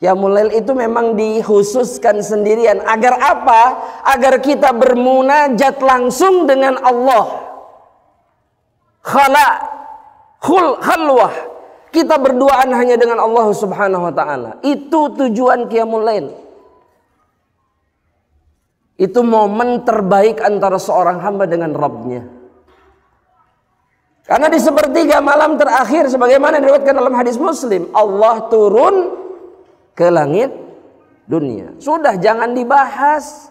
Speaker 2: Qiyamul lail itu memang dikhususkan sendirian. Agar apa? Agar kita bermunajat langsung dengan Allah. Khalwah. Kita berduaan hanya dengan Allah Subhanahu wa taala. Itu tujuan qiyamul lail. Itu momen terbaik antara seorang hamba dengan Rabbnya. Karena di 1/3 malam terakhir sebagaimana diriwayatkan dalam hadis Muslim, Allah turun ke langit dunia. Sudah jangan dibahas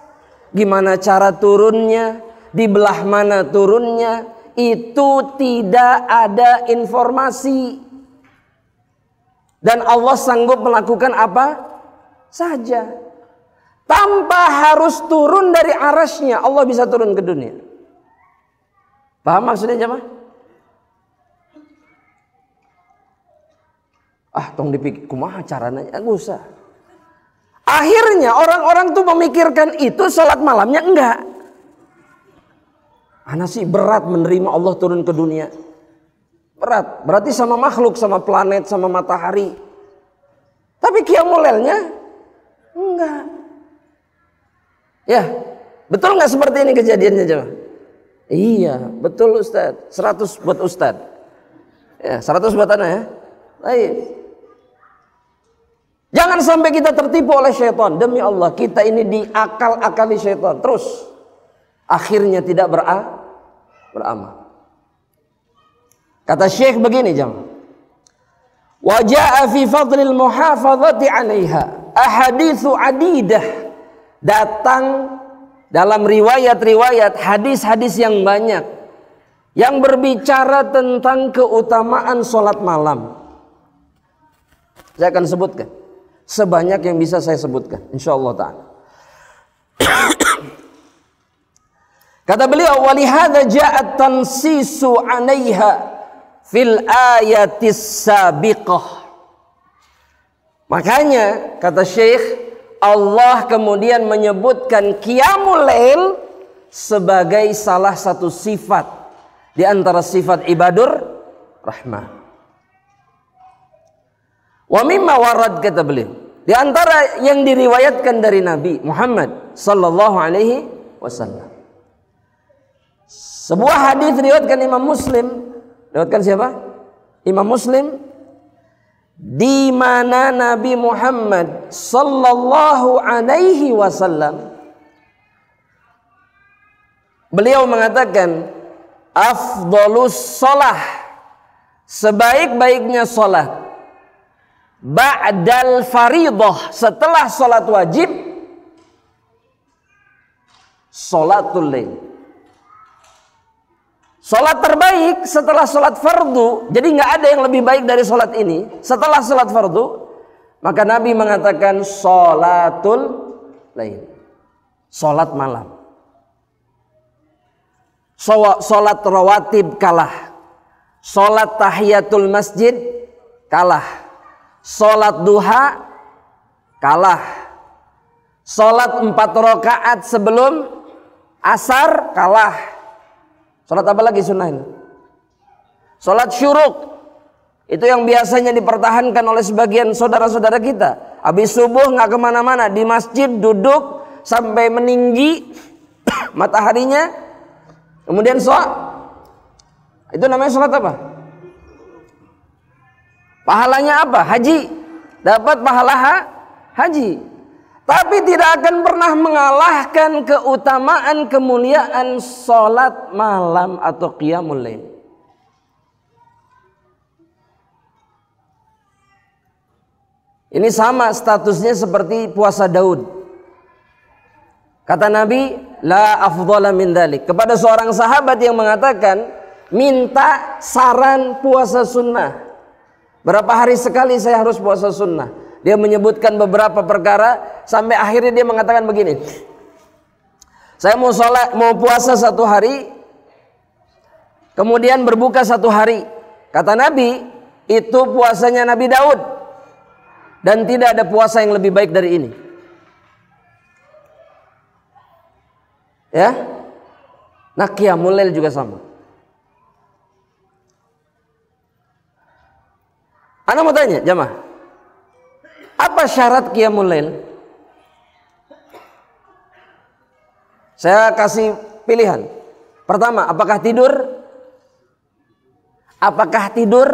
Speaker 2: gimana cara turunnya, di belah mana turunnya, itu tidak ada informasi. Dan Allah sanggup melakukan apa saja. Tanpa harus turun dari arasnya, Allah bisa turun ke dunia. Paham maksudnya jemaah? Tong dipikir kumaha caranya, enggak usah. Akhirnya orang-orang tuh memikirkan itu salat malamnya enggak. Ana sih berat menerima Allah turun ke dunia. Berat, berarti sama makhluk, sama planet, sama matahari. Tapi qiyamul lailnya enggak. Ya, betul enggak seperti ini kejadiannya jemaah? Iya, betul Ustaz. 100 buat Ustaz. Ya, 100 buat ana ya. Baik. Jangan sampai kita tertipu oleh syaitan. Demi Allah, kita ini diakal-akali syaitan. Terus akhirnya tidak beramal. Kata Syekh begini jemaah. Wa jaa fi fadlil muhafazati 'alaiha ahaditsu adidah. Datang dalam riwayat-riwayat hadis-hadis yang banyak yang berbicara tentang keutamaan salat malam. Saya akan sebutkan sebanyak yang bisa saya sebutkan insyaallah ta'ala. Kata beliau, walihada ja'at tansisu 'alaiha fil ayatis sabiqah. Makanya kata Syekh, Allah kemudian menyebutkan qiyamul lail sebagai salah satu sifat di antara sifat ibadur rahmah. Wa mimma warad, kata beliau, di antara yang diriwayatkan dari Nabi Muhammad sallallahu alaihi wasallam. Sebuah hadis diriwayatkan Imam Muslim. Diriwayatkan siapa? Imam Muslim, di mana Nabi Muhammad sallallahu alaihi wasallam beliau mengatakan, afdhalus shalah, sebaik-baiknya salat, ba'dal faridah, setelah salat wajib, salatul lail. Salat terbaik setelah salat fardu, jadi nggak ada yang lebih baik dari salat ini. Setelah salat fardu, maka Nabi mengatakan salatul lail, salat malam. Salat rawatib kalah, salat tahiyatul masjid kalah, salat duha kalah, salat 4 rakaat sebelum asar kalah. Salat apa lagi sunnah ini? Salat syuruk, itu yang biasanya dipertahankan oleh sebagian saudara-saudara kita. Habis subuh nggak kemana-mana, di masjid duduk sampai meninggi mataharinya, kemudian itu namanya salat apa? Pahalanya apa? Haji. Dapat pahala haji. Tapi tidak akan pernah mengalahkan keutamaan, kemuliaan salat malam atau qiyamul lail. Ini sama statusnya seperti puasa Daud. Kata Nabi, la afdhala min dzalik, kepada seorang sahabat yang mengatakan, minta saran puasa sunnah. Berapa hari sekali saya harus puasa sunnah? Dia menyebutkan beberapa perkara sampai akhirnya dia mengatakan begini, saya mau puasa 1 hari, kemudian berbuka 1 hari. Kata Nabi, itu puasanya Nabi Daud, dan tidak ada puasa yang lebih baik dari ini. Ya, nah qiyamul lail juga sama. Ana mau tanya jamaah, apa syarat qiyamul lail? Saya kasih pilihan. Pertama, apakah tidur? Apakah tidur?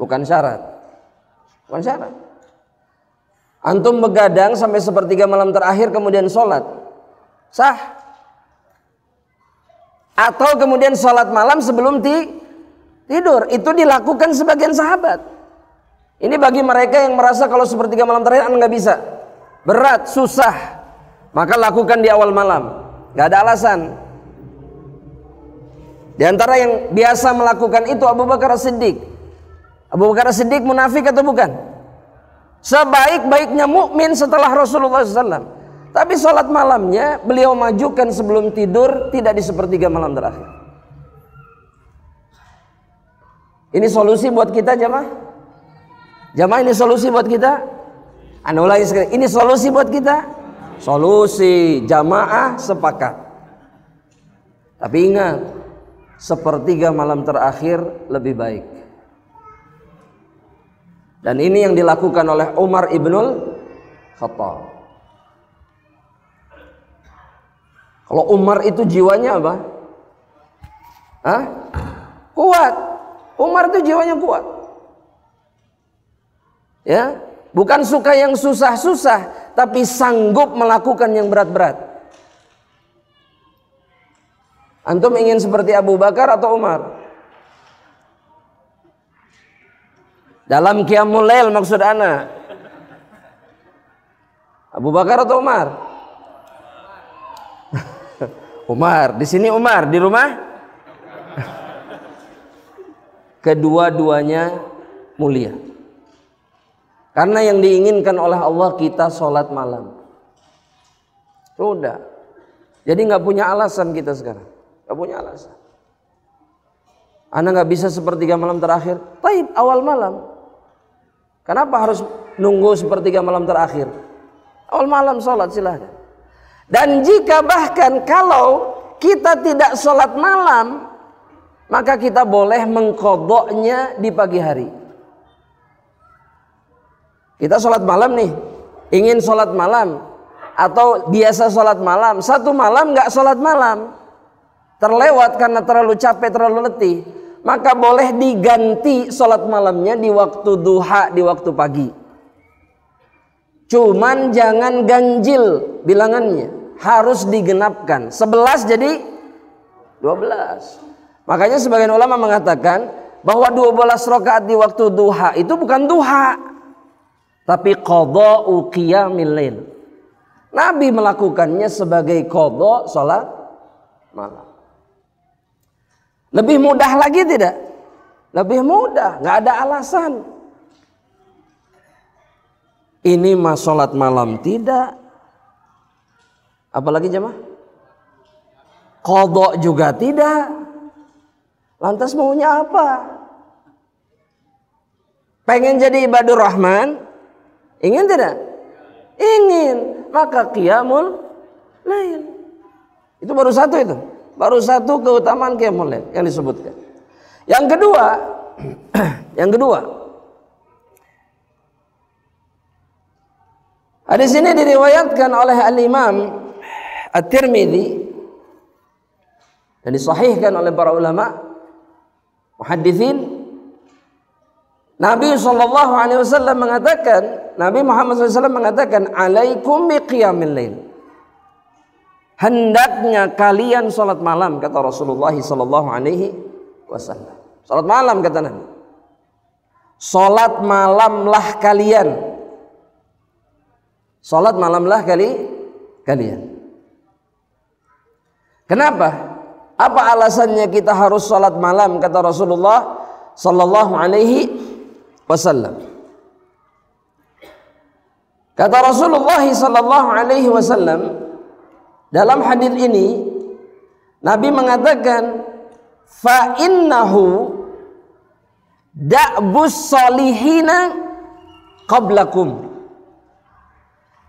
Speaker 2: Bukan syarat. Bukan syarat. Antum begadang sampai 1/3 malam terakhir kemudian sholat, sah. Atau kemudian sholat malam sebelum tidur, itu dilakukan sebagian sahabat. Ini bagi mereka yang merasa kalau 1/3 malam terakhir nggak bisa, berat, susah, maka lakukan di awal malam, nggak ada alasan. Di antara yang biasa melakukan itu Abu Bakar As-Siddiq. Abu Bakar As-Siddiq munafik atau bukan? Sebaik-baiknya mukmin setelah Rasulullah SAW. Tapi sholat malamnya beliau majukan sebelum tidur, tidak di 1/3 malam terakhir. Ini solusi buat kita jamaah. Jamaah, ini solusi buat kita. Anda ulangi sekali, ini solusi buat kita. Solusi, jamaah sepakat. Tapi ingat, 1/3 malam terakhir lebih baik. Dan ini yang dilakukan oleh Umar ibnul Khattab. Kalau Umar itu jiwanya apa? Hah? Kuat. Umar itu jiwanya kuat. Ya, bukan suka yang susah-susah, tapi sanggup melakukan yang berat-berat. Antum ingin seperti Abu Bakar atau Umar? Dalam qiyamul lail maksud ana, Abu Bakar atau Umar? Umar. Di sini Umar, di rumah kedua-duanya mulia. Karena yang diinginkan oleh Allah kita sholat malam. Sudah. Jadi nggak punya alasan kita sekarang. Nggak punya alasan. Anda nggak bisa 1/3 malam terakhir. Baik, awal malam. Kenapa harus nunggu sepertiga malam terakhir? Awal malam sholat silahkan. Dan jika bahkan kalau kita tidak sholat malam, maka kita boleh mengqadha'nya di pagi hari. Kita sholat malam nih, ingin sholat malam atau biasa sholat malam, satu malam nggak sholat malam, terlewat karena terlalu capek, terlalu letih, maka boleh diganti sholat malamnya di waktu duha, di waktu pagi. Cuman jangan ganjil bilangannya, harus digenapkan. 11 jadi 12. Makanya sebagian ulama mengatakan bahwa 12 rakaat di waktu duha itu bukan duha, tapi qadha'u qiyamil lail. Nabi melakukannya sebagai qadha salat malam. Lebih mudah lagi tidak? Lebih mudah, nggak ada alasan. Ini mah sholat malam tidak. Apalagi jemaah? Qadha juga tidak. Lantas maunya apa? Pengen jadi ibadur rahman? Ingin tidak? Ingin. Maka qiyamul lail. Itu baru satu itu. Baru satu keutamaan qiyamul lail yang disebutkan. Yang kedua, hadis ini diriwayatkan oleh Al-Imam At-Tirmidzi dan disahihkan oleh para ulama muhadditsin. Nabi SAW mengatakan, Nabi Muhammad SAW mengatakan, alaikum biqiyamil lail. Hendaknya kalian salat malam, kata Rasulullah SAW. Salat malam kata Nabi. Salat malamlah kalian. Salat malamlah kalian. Kenapa? Apa alasannya kita harus salat malam, kata Rasulullah sallallahu alaihi wasallam? Kata Rasulullah sallallahu alaihi wasallam dalam hadis ini, Nabi mengatakan, fa innahu da'bus salihina qablakum.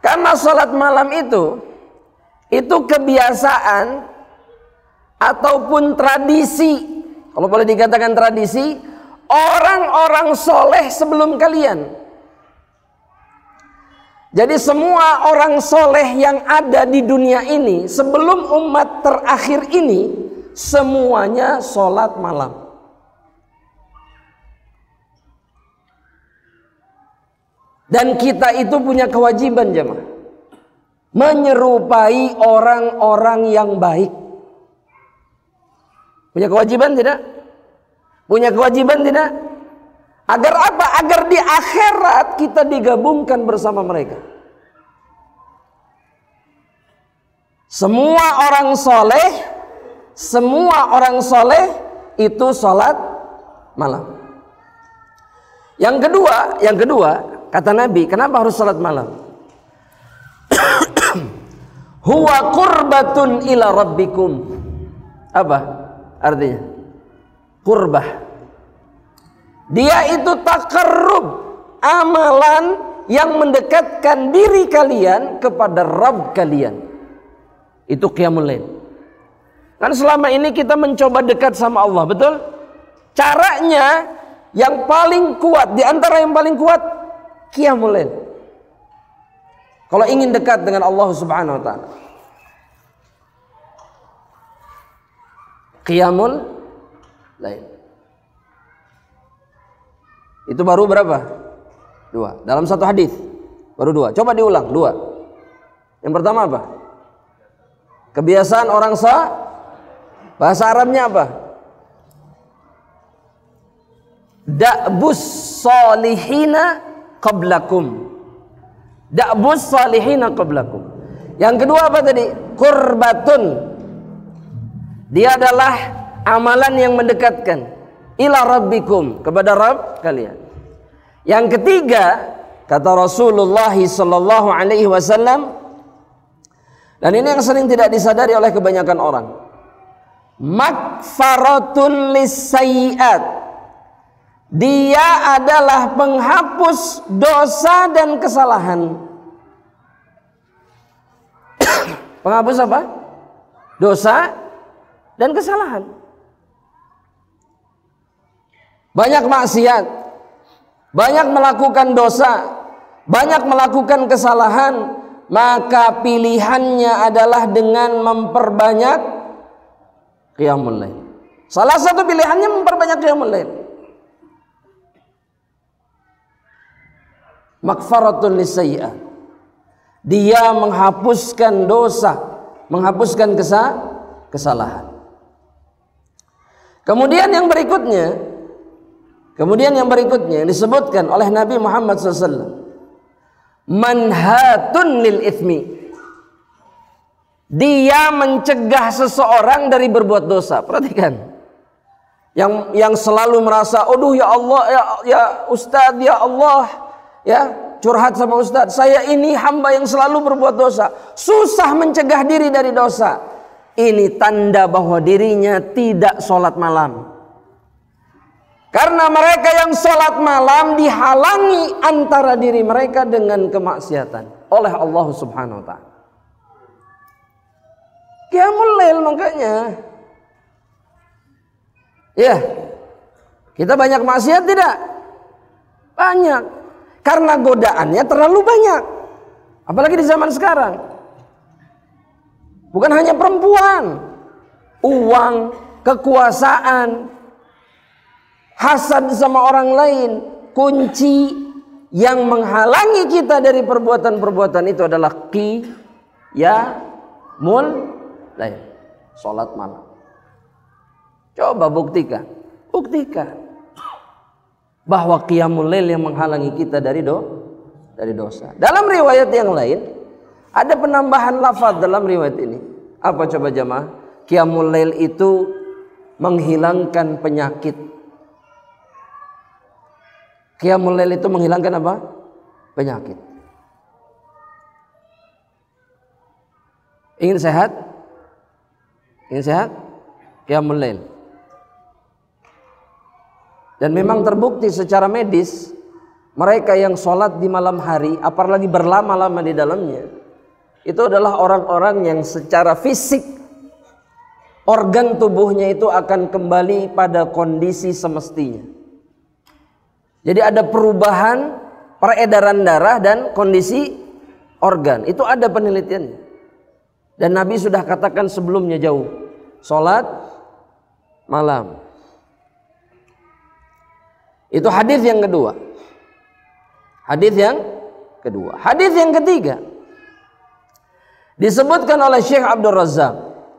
Speaker 2: Karena salat malam itu kebiasaan ataupun tradisi, kalau boleh dikatakan tradisi, orang-orang soleh sebelum kalian. Jadi semua orang soleh yang ada di dunia ini sebelum umat terakhir ini, semuanya sholat malam. Dan kita itu punya kewajiban jemaah, menyerupai orang-orang yang baik. Punya kewajiban tidak? Punya kewajiban tidak? Agar apa? Agar di akhirat kita digabungkan bersama mereka. Semua orang soleh itu sholat malam. Yang kedua, kata Nabi, kenapa harus sholat malam? Huwa qurbatun ila rabbikum. Apa artinya? Qurbah. Dia itu taqarrub, amalan yang mendekatkan diri kalian kepada Rabb kalian. Itu qiyamul lail. Kan selama ini kita mencoba dekat sama Allah, betul? Caranya yang paling kuat, di antara yang paling kuat, qiyamul lail. Kalau ingin dekat dengan Allah Subhanahu wa taala, qiyamul lail. Itu baru berapa? 2. Dalam satu hadis baru 2. Coba diulang 2. Yang pertama apa? Kebiasaan orang bahasa Arabnya apa? Da'bus salihina qablakum. Da'bus salihina qablakum. Yang kedua apa tadi? Qurbatun. Dia adalah amalan yang mendekatkan ila rabbikum, kepada Rabb kalian. Yang ketiga, kata Rasulullah sallallahu alaihi wasallam, dan ini yang sering tidak disadari oleh kebanyakan orang, makfaratun lissayiat, Dia adalah penghapus dosa dan kesalahan. Penghapus apa? Dosa dan kesalahan. Banyak maksiat, banyak melakukan dosa, banyak melakukan kesalahan, maka pilihannya adalah dengan memperbanyak qiyamul lail. Salah satu pilihannya memperbanyak qiyamul lail. Maghfaratul lisayyi'ah. Dia menghapuskan dosa, menghapuskan kesalahan. Kemudian yang berikutnya disebutkan oleh Nabi Muhammad SAW, manhatun lil ithmi. Dia mencegah seseorang dari berbuat dosa. Perhatikan. Yang selalu merasa, aduh ya Allah, ya Ustadz, ya Allah, ya curhat sama Ustadz, saya ini hamba yang selalu berbuat dosa, susah mencegah diri dari dosa. Ini tanda bahwa dirinya tidak sholat malam. Karena mereka yang sholat malam dihalangi antara diri mereka dengan kemaksiatan oleh Allah Subhanahu wa ta'ala. Qiyamul lail makanya. Ya, kita banyak maksiat tidak? Banyak. Karena godaannya terlalu banyak. Apalagi di zaman sekarang. Bukan hanya perempuan, uang, kekuasaan, hasad sama orang lain. Kunci yang menghalangi kita dari perbuatan-perbuatan itu adalah qiyamul lail, salat malam. Coba buktikan bahwa qiyamul lail yang menghalangi kita dari dosa. Dalam riwayat yang lain ada penambahan lafaz dalam riwayat ini. Apa coba jamaah? Qiyamul lail itu menghilangkan penyakit. Qiyamul lail itu menghilangkan apa? Penyakit. Ingin sehat? Qiyamul lail. Dan memang terbukti secara medis, mereka yang sholat di malam hari, apalagi berlama-lama di dalamnya, itu adalah orang-orang yang secara fisik organ tubuhnya itu akan kembali pada kondisi semestinya. Jadi ada perubahan peredaran darah dan kondisi organ. Itu ada penelitiannya. Dan Nabi sudah katakan sebelumnya jauh, sholat malam. Itu hadis yang kedua. Hadis yang ketiga disebutkan oleh Syekh Abdul Razzaq,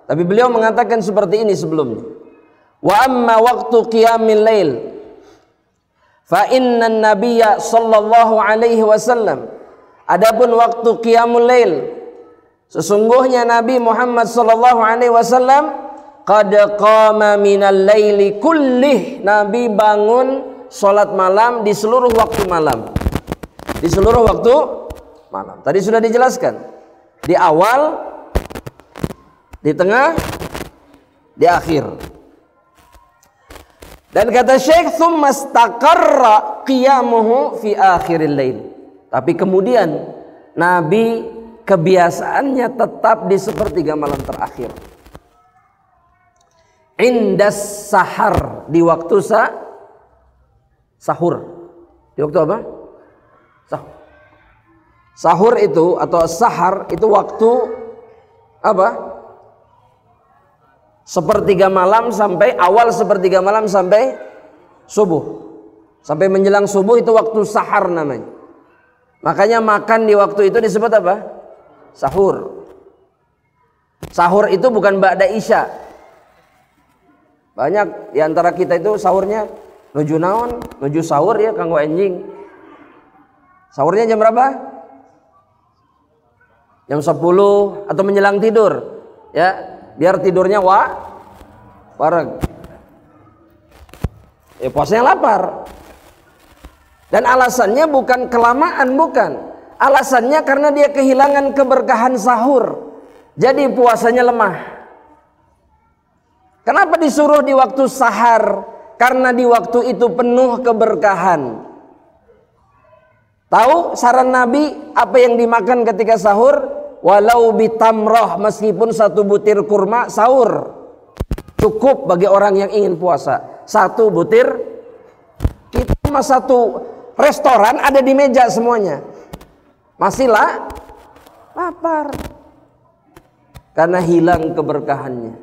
Speaker 2: tapi beliau mengatakan seperti ini sebelumnya. Wa amma waqtu qiyamil lail fa inna an-nabiyya sallallahu alaihi wasallam, adapun waktu qiyamul lail, sesungguhnya Nabi Muhammad sallallahu alaihi wasallam qad qama minal laili kullih, Nabi bangun salat malam di seluruh waktu malam. Di seluruh waktu malam. Tadi sudah dijelaskan. Di awal, di tengah, di akhir. Dan kata Syekh, "Tsumma istaqarra qiyamuhu fi akhiril lail." Tapi kemudian Nabi kebiasaannya tetap di sepertiga malam terakhir. Indas sahar, di waktu sahur. Di waktu apa? Sahur. Sahur itu atau sahar itu waktu apa? Sepertiga malam sampai awal sepertiga malam sampai subuh. Sampai menjelang subuh itu waktu sahar namanya. Makanya makan di waktu itu disebut apa? Sahur. Sahur itu bukan ba'da isya. Banyak di antara kita itu sahurnya nuju naon, nuju sahur ya kanggo enjing. Sahurnya jam berapa? Jam 10 atau menjelang tidur. Ya, biar tidurnya wareg. Puasanya lapar. Dan alasannya bukan kelamaan, bukan. Alasannya karena dia kehilangan keberkahan sahur. Jadi puasanya lemah. Kenapa disuruh di waktu sahar? karena di waktu itu penuh keberkahan. Tahu saran Nabi apa yang dimakan ketika sahur? Walau bitamroh, meskipun satu butir kurma sahur. Cukup bagi orang yang ingin puasa. Satu butir. Kita cuma satu restoran ada di meja semuanya. Masih lapar. Karena hilang keberkahannya.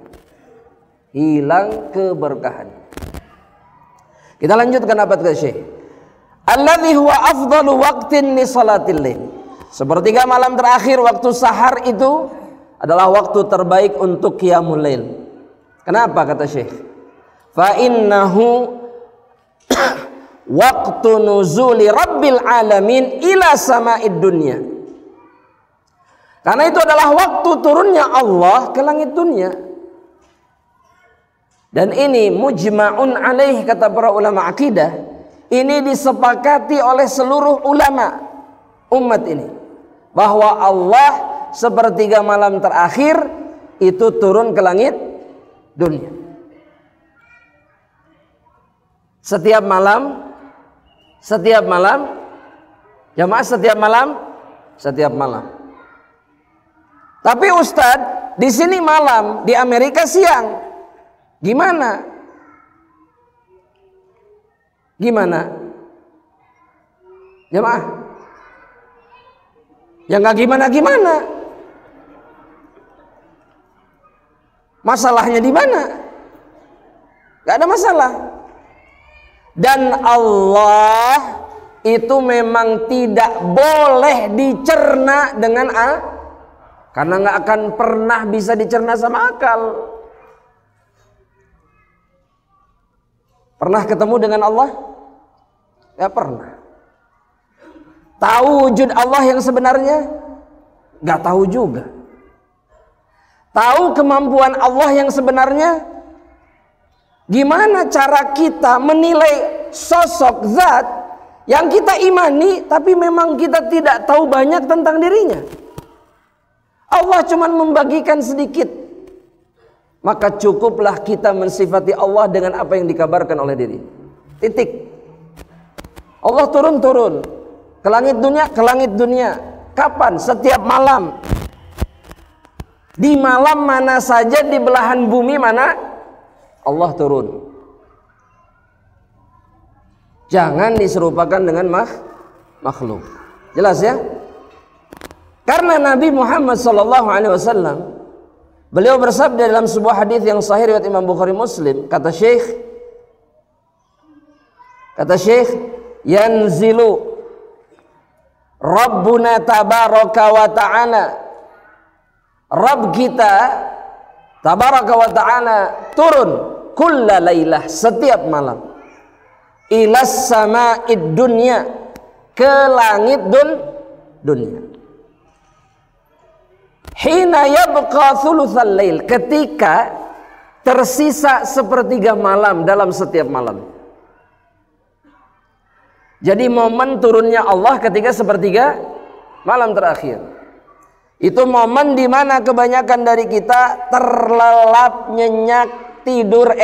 Speaker 2: Hilang keberkahannya. Kita lanjutkan apa kata Syekh. Alladzi huwa afdalu waqtin li salatil lail. Sepertiga malam terakhir waktu sahar itu adalah waktu terbaik untuk qiyamul lail. Kenapa kata Syekh? Fa innahu waqtu nuzuli rabbil alamin ila sama'id dunya. Karena itu adalah waktu turunnya Allah ke langit dunia. Dan ini mujma'un alaih, kata para ulama akidah. Ini disepakati oleh seluruh ulama umat ini, bahwa Allah sepertiga malam terakhir itu turun ke langit dunia. Setiap malam, jamaah setiap malam. Tapi Ustadz, di sini malam, di Amerika siang. Gimana? Jemaah? Ya nggak gimana-gimana. Masalahnya di mana? Gak ada masalah. Dan Allah itu memang tidak boleh dicerna dengan karena nggak akan pernah bisa dicerna sama akal. Pernah ketemu dengan Allah? Gak pernah. Tahu wujud Allah yang sebenarnya? Gak tahu juga. Tahu kemampuan Allah yang sebenarnya? Gimana cara kita menilai sosok zat yang kita imani tapi memang kita tidak tahu banyak tentang dirinya? Allah cuma membagikan sedikit. Maka cukuplah kita mensifati Allah dengan apa yang dikabarkan oleh diri. Titik. Allah turun-turun ke langit dunia. Kapan? Setiap malam. Di malam mana saja di belahan bumi mana Allah turun. Jangan diserupakan dengan makhluk. Jelas ya? Karena Nabi Muhammad SAW, beliau bersabda dalam sebuah hadis yang sahih riwayat Imam Bukhari Muslim, kata Syekh, yanzilu Rabbuna tabaraka wa ta'ala, Rabb kita tabaraka wa ta'ala turun kulla lailah, setiap malam, ilas sama'id dunya, ke langit dunia. Hina yabqa thulutsal lail, ketika tersisa sepertiga malam dalam setiap malam. Jadi momen turunnya Allah ketika sepertiga malam terakhir. Itu momen di mana kebanyakan dari kita terlelap, nyenyak, tidur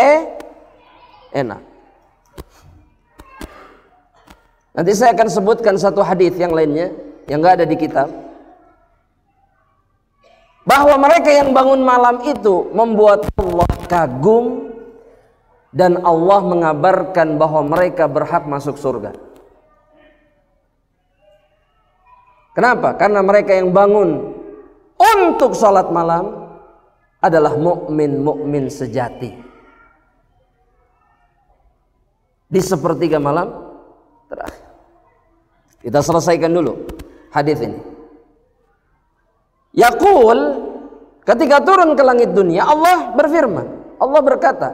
Speaker 2: enak. Nanti saya akan sebutkan satu hadis yang lainnya yang enggak ada di kitab, bahwa mereka yang bangun malam itu membuat Allah kagum dan Allah mengabarkan bahwa mereka berhak masuk surga. Kenapa? Karena mereka yang bangun untuk sholat malam adalah mukmin sejati. Di sepertiga malam terakhir. Kita selesaikan dulu hadis ini. Yaqul, ketika turun ke langit dunia, Allah berfirman, Allah berkata,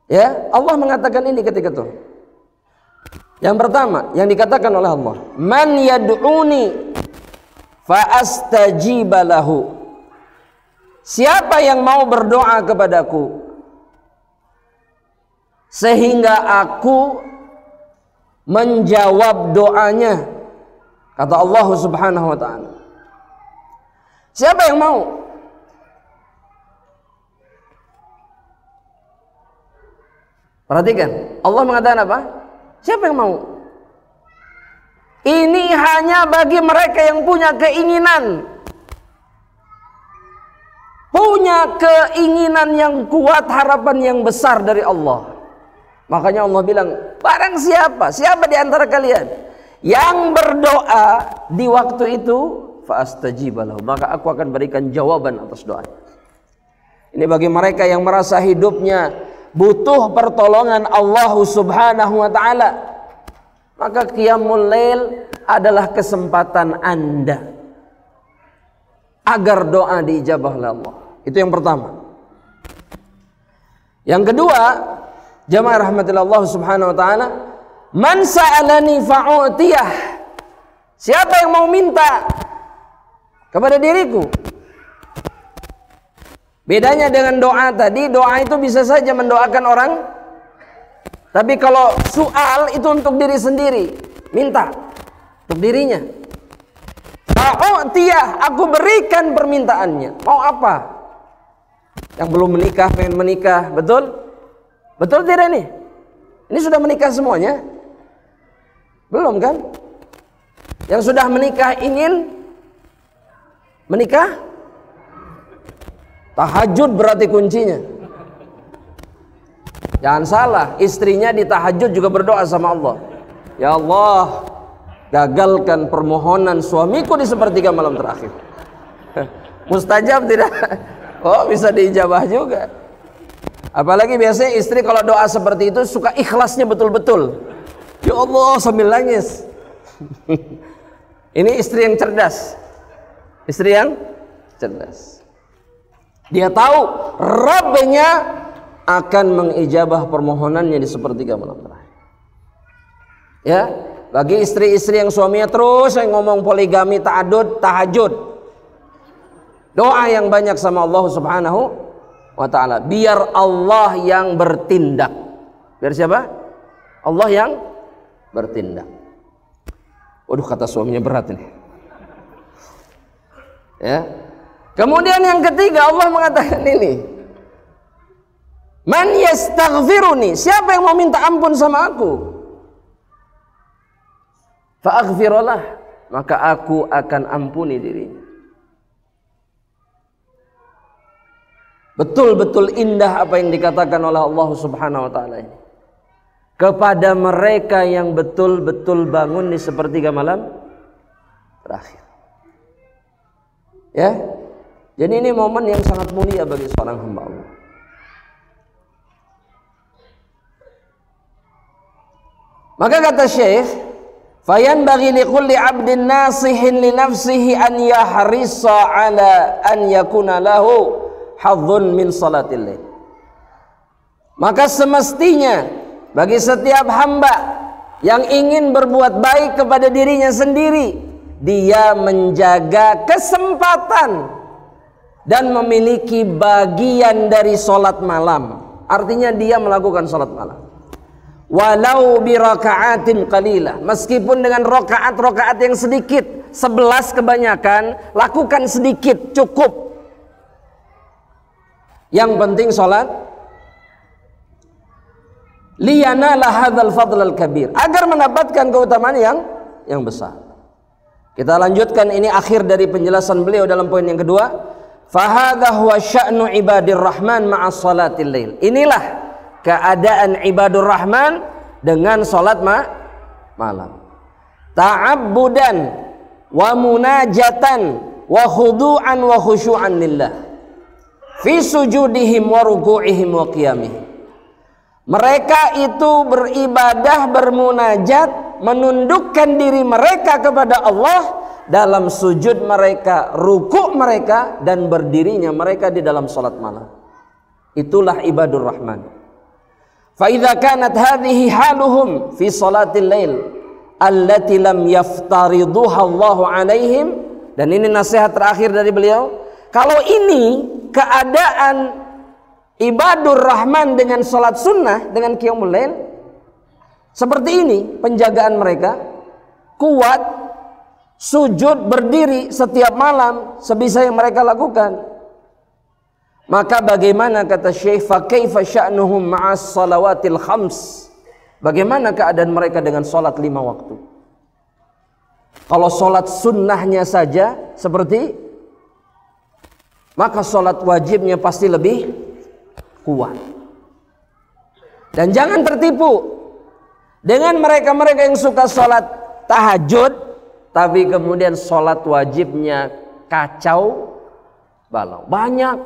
Speaker 2: ya, Allah mengatakan ini ketika turun. Yang pertama yang dikatakan oleh Allah, man yad'uni fa astajiba lahu, siapa yang mau berdoa kepadaku sehingga aku menjawab doanya. Kata Allah Subhanahu wa ta'ala, siapa yang mau? Perhatikan, Allah mengatakan apa? Siapa yang mau? Ini hanya bagi mereka yang punya keinginan, punya keinginan yang kuat, harapan yang besar dari Allah. Makanya Allah bilang, barang siapa di antara kalian yang berdoa di waktu itu, fa'astajib lahu, maka aku akan berikan jawaban atas doanya. Ini bagi mereka yang merasa hidupnya butuh pertolongan Allah Subhanahu wa ta'ala, maka qiyamul lail adalah kesempatan Anda agar doa diijabah oleh Allah. Itu yang pertama. Yang kedua, jamaah rahmatillah Allah Subhanahu wa ta'ala, man sa'alani fa'utiyah, siapa yang mau minta kepada diriku. Bedanya dengan doa tadi, doa itu bisa saja mendoakan orang, tapi kalau soal itu untuk diri sendiri, minta untuk dirinya. Fa'utiyah, aku berikan permintaannya. Mau apa? Yang belum menikah pengen menikah, betul? Betul tidak nih? Ini sudah menikah semuanya? Belum kan? Yang sudah menikah ingin menikah? Tahajud berarti kuncinya. Jangan salah, istrinya di tahajud juga berdoa sama Allah. Ya Allah, gagalkan permohonan suamiku di sepertiga malam terakhir. Mustajab tidak? Oh, bisa diijabah juga. Apalagi biasanya istri kalau doa seperti itu suka ikhlasnya betul-betul. Ya Allah, sambil nangis. Ini istri yang cerdas. Istri yang cerdas. Dia tahu Rabbnya akan mengijabah permohonannya di sepertiga malam terakhir. Ya, bagi istri-istri yang suaminya terus yang ngomong poligami, ta'adud, tahajud, doa yang banyak sama Allah Subhanahu wa ta'ala, biar Allah yang bertindak. Biar siapa? Allah yang bertindak. Waduh, kata suaminya berat ini. Ya. Kemudian yang ketiga, Allah mengatakan ini, man yastaghfiruni, siapa yang mau minta ampun sama aku, fa'aghfirullah, maka aku akan ampuni dirinya. Betul-betul indah apa yang dikatakan oleh Allah Subhanahu wa ta'ala ini kepada mereka yang betul-betul bangun di sepertiga malam terakhir. Ya, jadi ini momen yang sangat mulia bagi seorang hamba Allah. Maka kata Syekh, fayanbaghi likulli 'abdin nasihin li nafsihi an yahrissa 'ala an yakuna lahu hadzun min salatil lail. Maka semestinya bagi setiap hamba yang ingin berbuat baik kepada dirinya sendiri, dia menjaga kesempatan dan memiliki bagian dari salat malam. Artinya dia melakukan salat malam. Walau bi raka'atin qalilah, meskipun dengan rakaat-rakaat yang sedikit, 11 kebanyakan, lakukan sedikit, cukup. Yang penting salat, liyanala hadzal fadlal kabir, agar mendapatkan keutamaan yang besar. Kita lanjutkan, ini akhir dari penjelasan beliau dalam poin yang kedua. Fahadha huwa sya'nu ibadir rahman ma'as salatil lail. Inilah keadaan ibadur rahman dengan salat malam. Ta'abbudan wa munajatan wa khudu'an wa khusyu'an lillah fi sujudihim wa ruku'ihim wa qiyamihim. Mereka itu beribadah, bermunajat, menundukkan diri mereka kepada Allah dalam sujud mereka, rukuk mereka, dan berdirinya mereka di dalam salat malam. Itulah ibadur rahman. Fa idza kanat hadhihi haluhum fi salatil lail allati lam yaftariduha Allah alaihim, dan ini nasihat terakhir dari beliau, kalau ini keadaan ibadur rahman dengan salat sunnah, dengan qiyamul lail, seperti ini penjagaan mereka, kuat, sujud berdiri setiap malam sebisa yang mereka lakukan, Maka bagaimana, kata Syekh, fa kaifa sya'nuhum ma'as salawatil khams? Bagaimana keadaan mereka dengan salat 5 waktu? Kalau salat sunnahnya saja seperti, maka salat wajibnya pasti lebih kuat. Dan jangan tertipu dengan mereka-mereka yang suka salat tahajud tapi kemudian salat wajibnya kacau balau. Banyak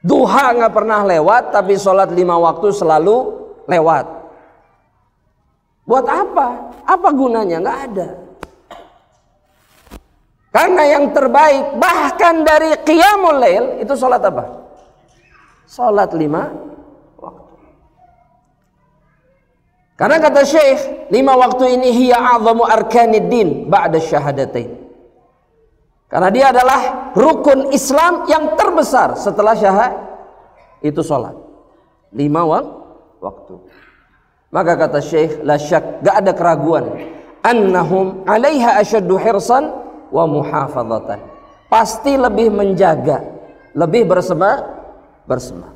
Speaker 2: duha nggak pernah lewat, tapi sholat 5 waktu selalu lewat. Buat apa? Apa gunanya? Nggak ada. Karena yang terbaik bahkan dari qiyamul lail itu sholat apa? Sholat 5 waktu. Karena kata Syekh, 5 waktu ini hiya a'zamu arkaniddin ba'da syahadatain. Karena dia adalah rukun Islam yang terbesar setelah syahadat, itu sholat 5 waktu. Maka kata Syekh, la syak, gak ada keraguan, annahum alaiha asyaddu hirsan wa muhafadzatan, pasti lebih menjaga, lebih bersemangat.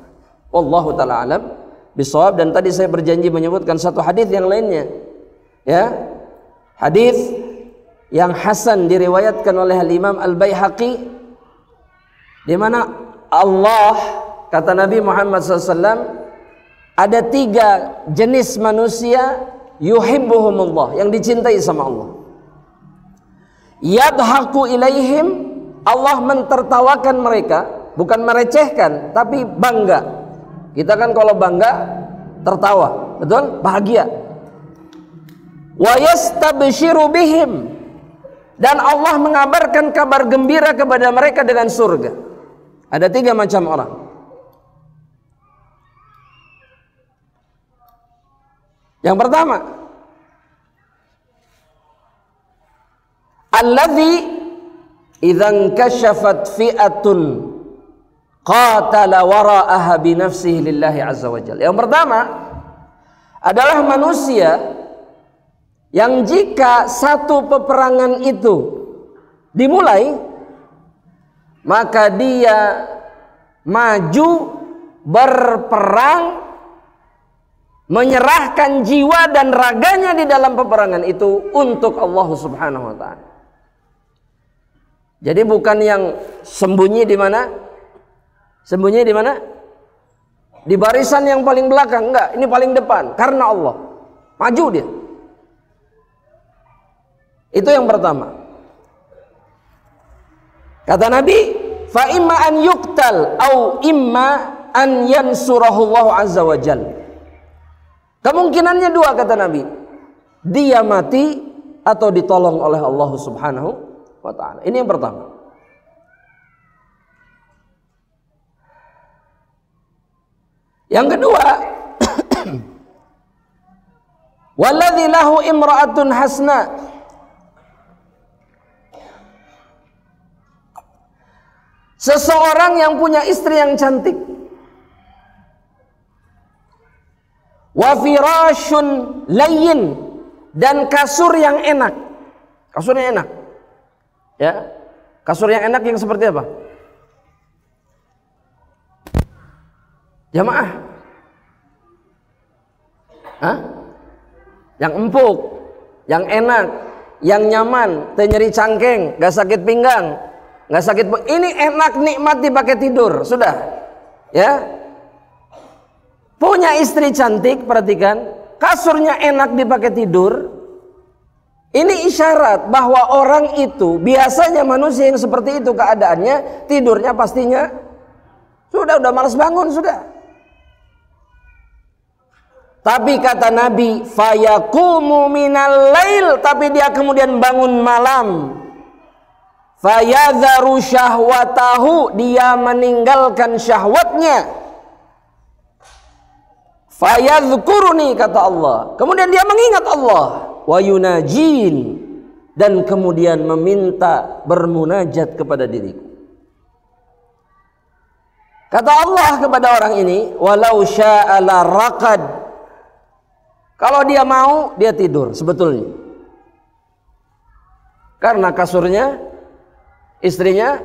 Speaker 2: Wallahu ta'ala alam bisawab. Dan tadi saya berjanji menyebutkan satu hadis yang lainnya, ya, hadis yang hasan diriwayatkan oleh Imam Al-Baihaqi, di mana Allah, kata Nabi Muhammad SAW, ada 3 jenis manusia yuhibbuhumullah, yang dicintai sama Allah. Yadhaku ilaihim, Allah mentertawakan mereka, bukan merecehkan tapi bangga. Kita kan kalau bangga tertawa, betul? Bahagia. Wa yastabshiru bihim, dan Allah mengabarkan kabar gembira kepada mereka dengan surga. Ada 3 macam orang. Yang pertama, alladzi idzan kashafat fi'atun qatala wara'aha bi nafsihi lillahi azza wajalla. Yang pertama adalah manusia yang jika satu peperangan itu dimulai, maka dia maju berperang, menyerahkan jiwa dan raganya di dalam peperangan itu untuk Allah Subhanahu wa ta'ala. Jadi bukan yang sembunyi di mana? Sembunyi di mana? Di barisan yang paling belakang, enggak, ini paling depan karena Allah. Maju dia. Itu yang pertama. Kata Nabi, fa imma an yuqtal au imma an yansurahullahu azza wa jalla. Kemungkinannya 2, kata Nabi. Dia mati atau ditolong oleh Allah Subhanahu wa ta'ala. Ini yang pertama. Yang kedua, walladzi lahu imra'atun hasna, seseorang yang punya istri yang cantik, wa firashun layyin, dan kasur yang enak. Kasurnya enak, ya. Kasur yang enak yang seperti apa? Jamaah, hah? Yang empuk, yang enak, yang nyaman, teu nyeri cangkeng, gak sakit pinggang, gak sakit. Ini enak, nikmat dipakai tidur, sudah, ya. Punya istri cantik, perhatikan, kasurnya enak dipakai tidur. Ini isyarat bahwa orang itu, biasanya manusia yang seperti itu keadaannya, tidurnya pastinya sudah malas bangun, sudah. Tapi kata Nabi, fayaqumu minal lail, tapi dia kemudian bangun malam. Fayadharu syahwatahu, dia meninggalkan syahwatnya. Fayadhkuruni, kata Allah, kemudian dia mengingat Allah. Wa yunajin, dan kemudian meminta bermunajat kepada diriku. Kata Allah kepada orang ini, walau syaa la raqad, kalau dia mau, dia tidur sebetulnya. Karena kasurnya, istrinya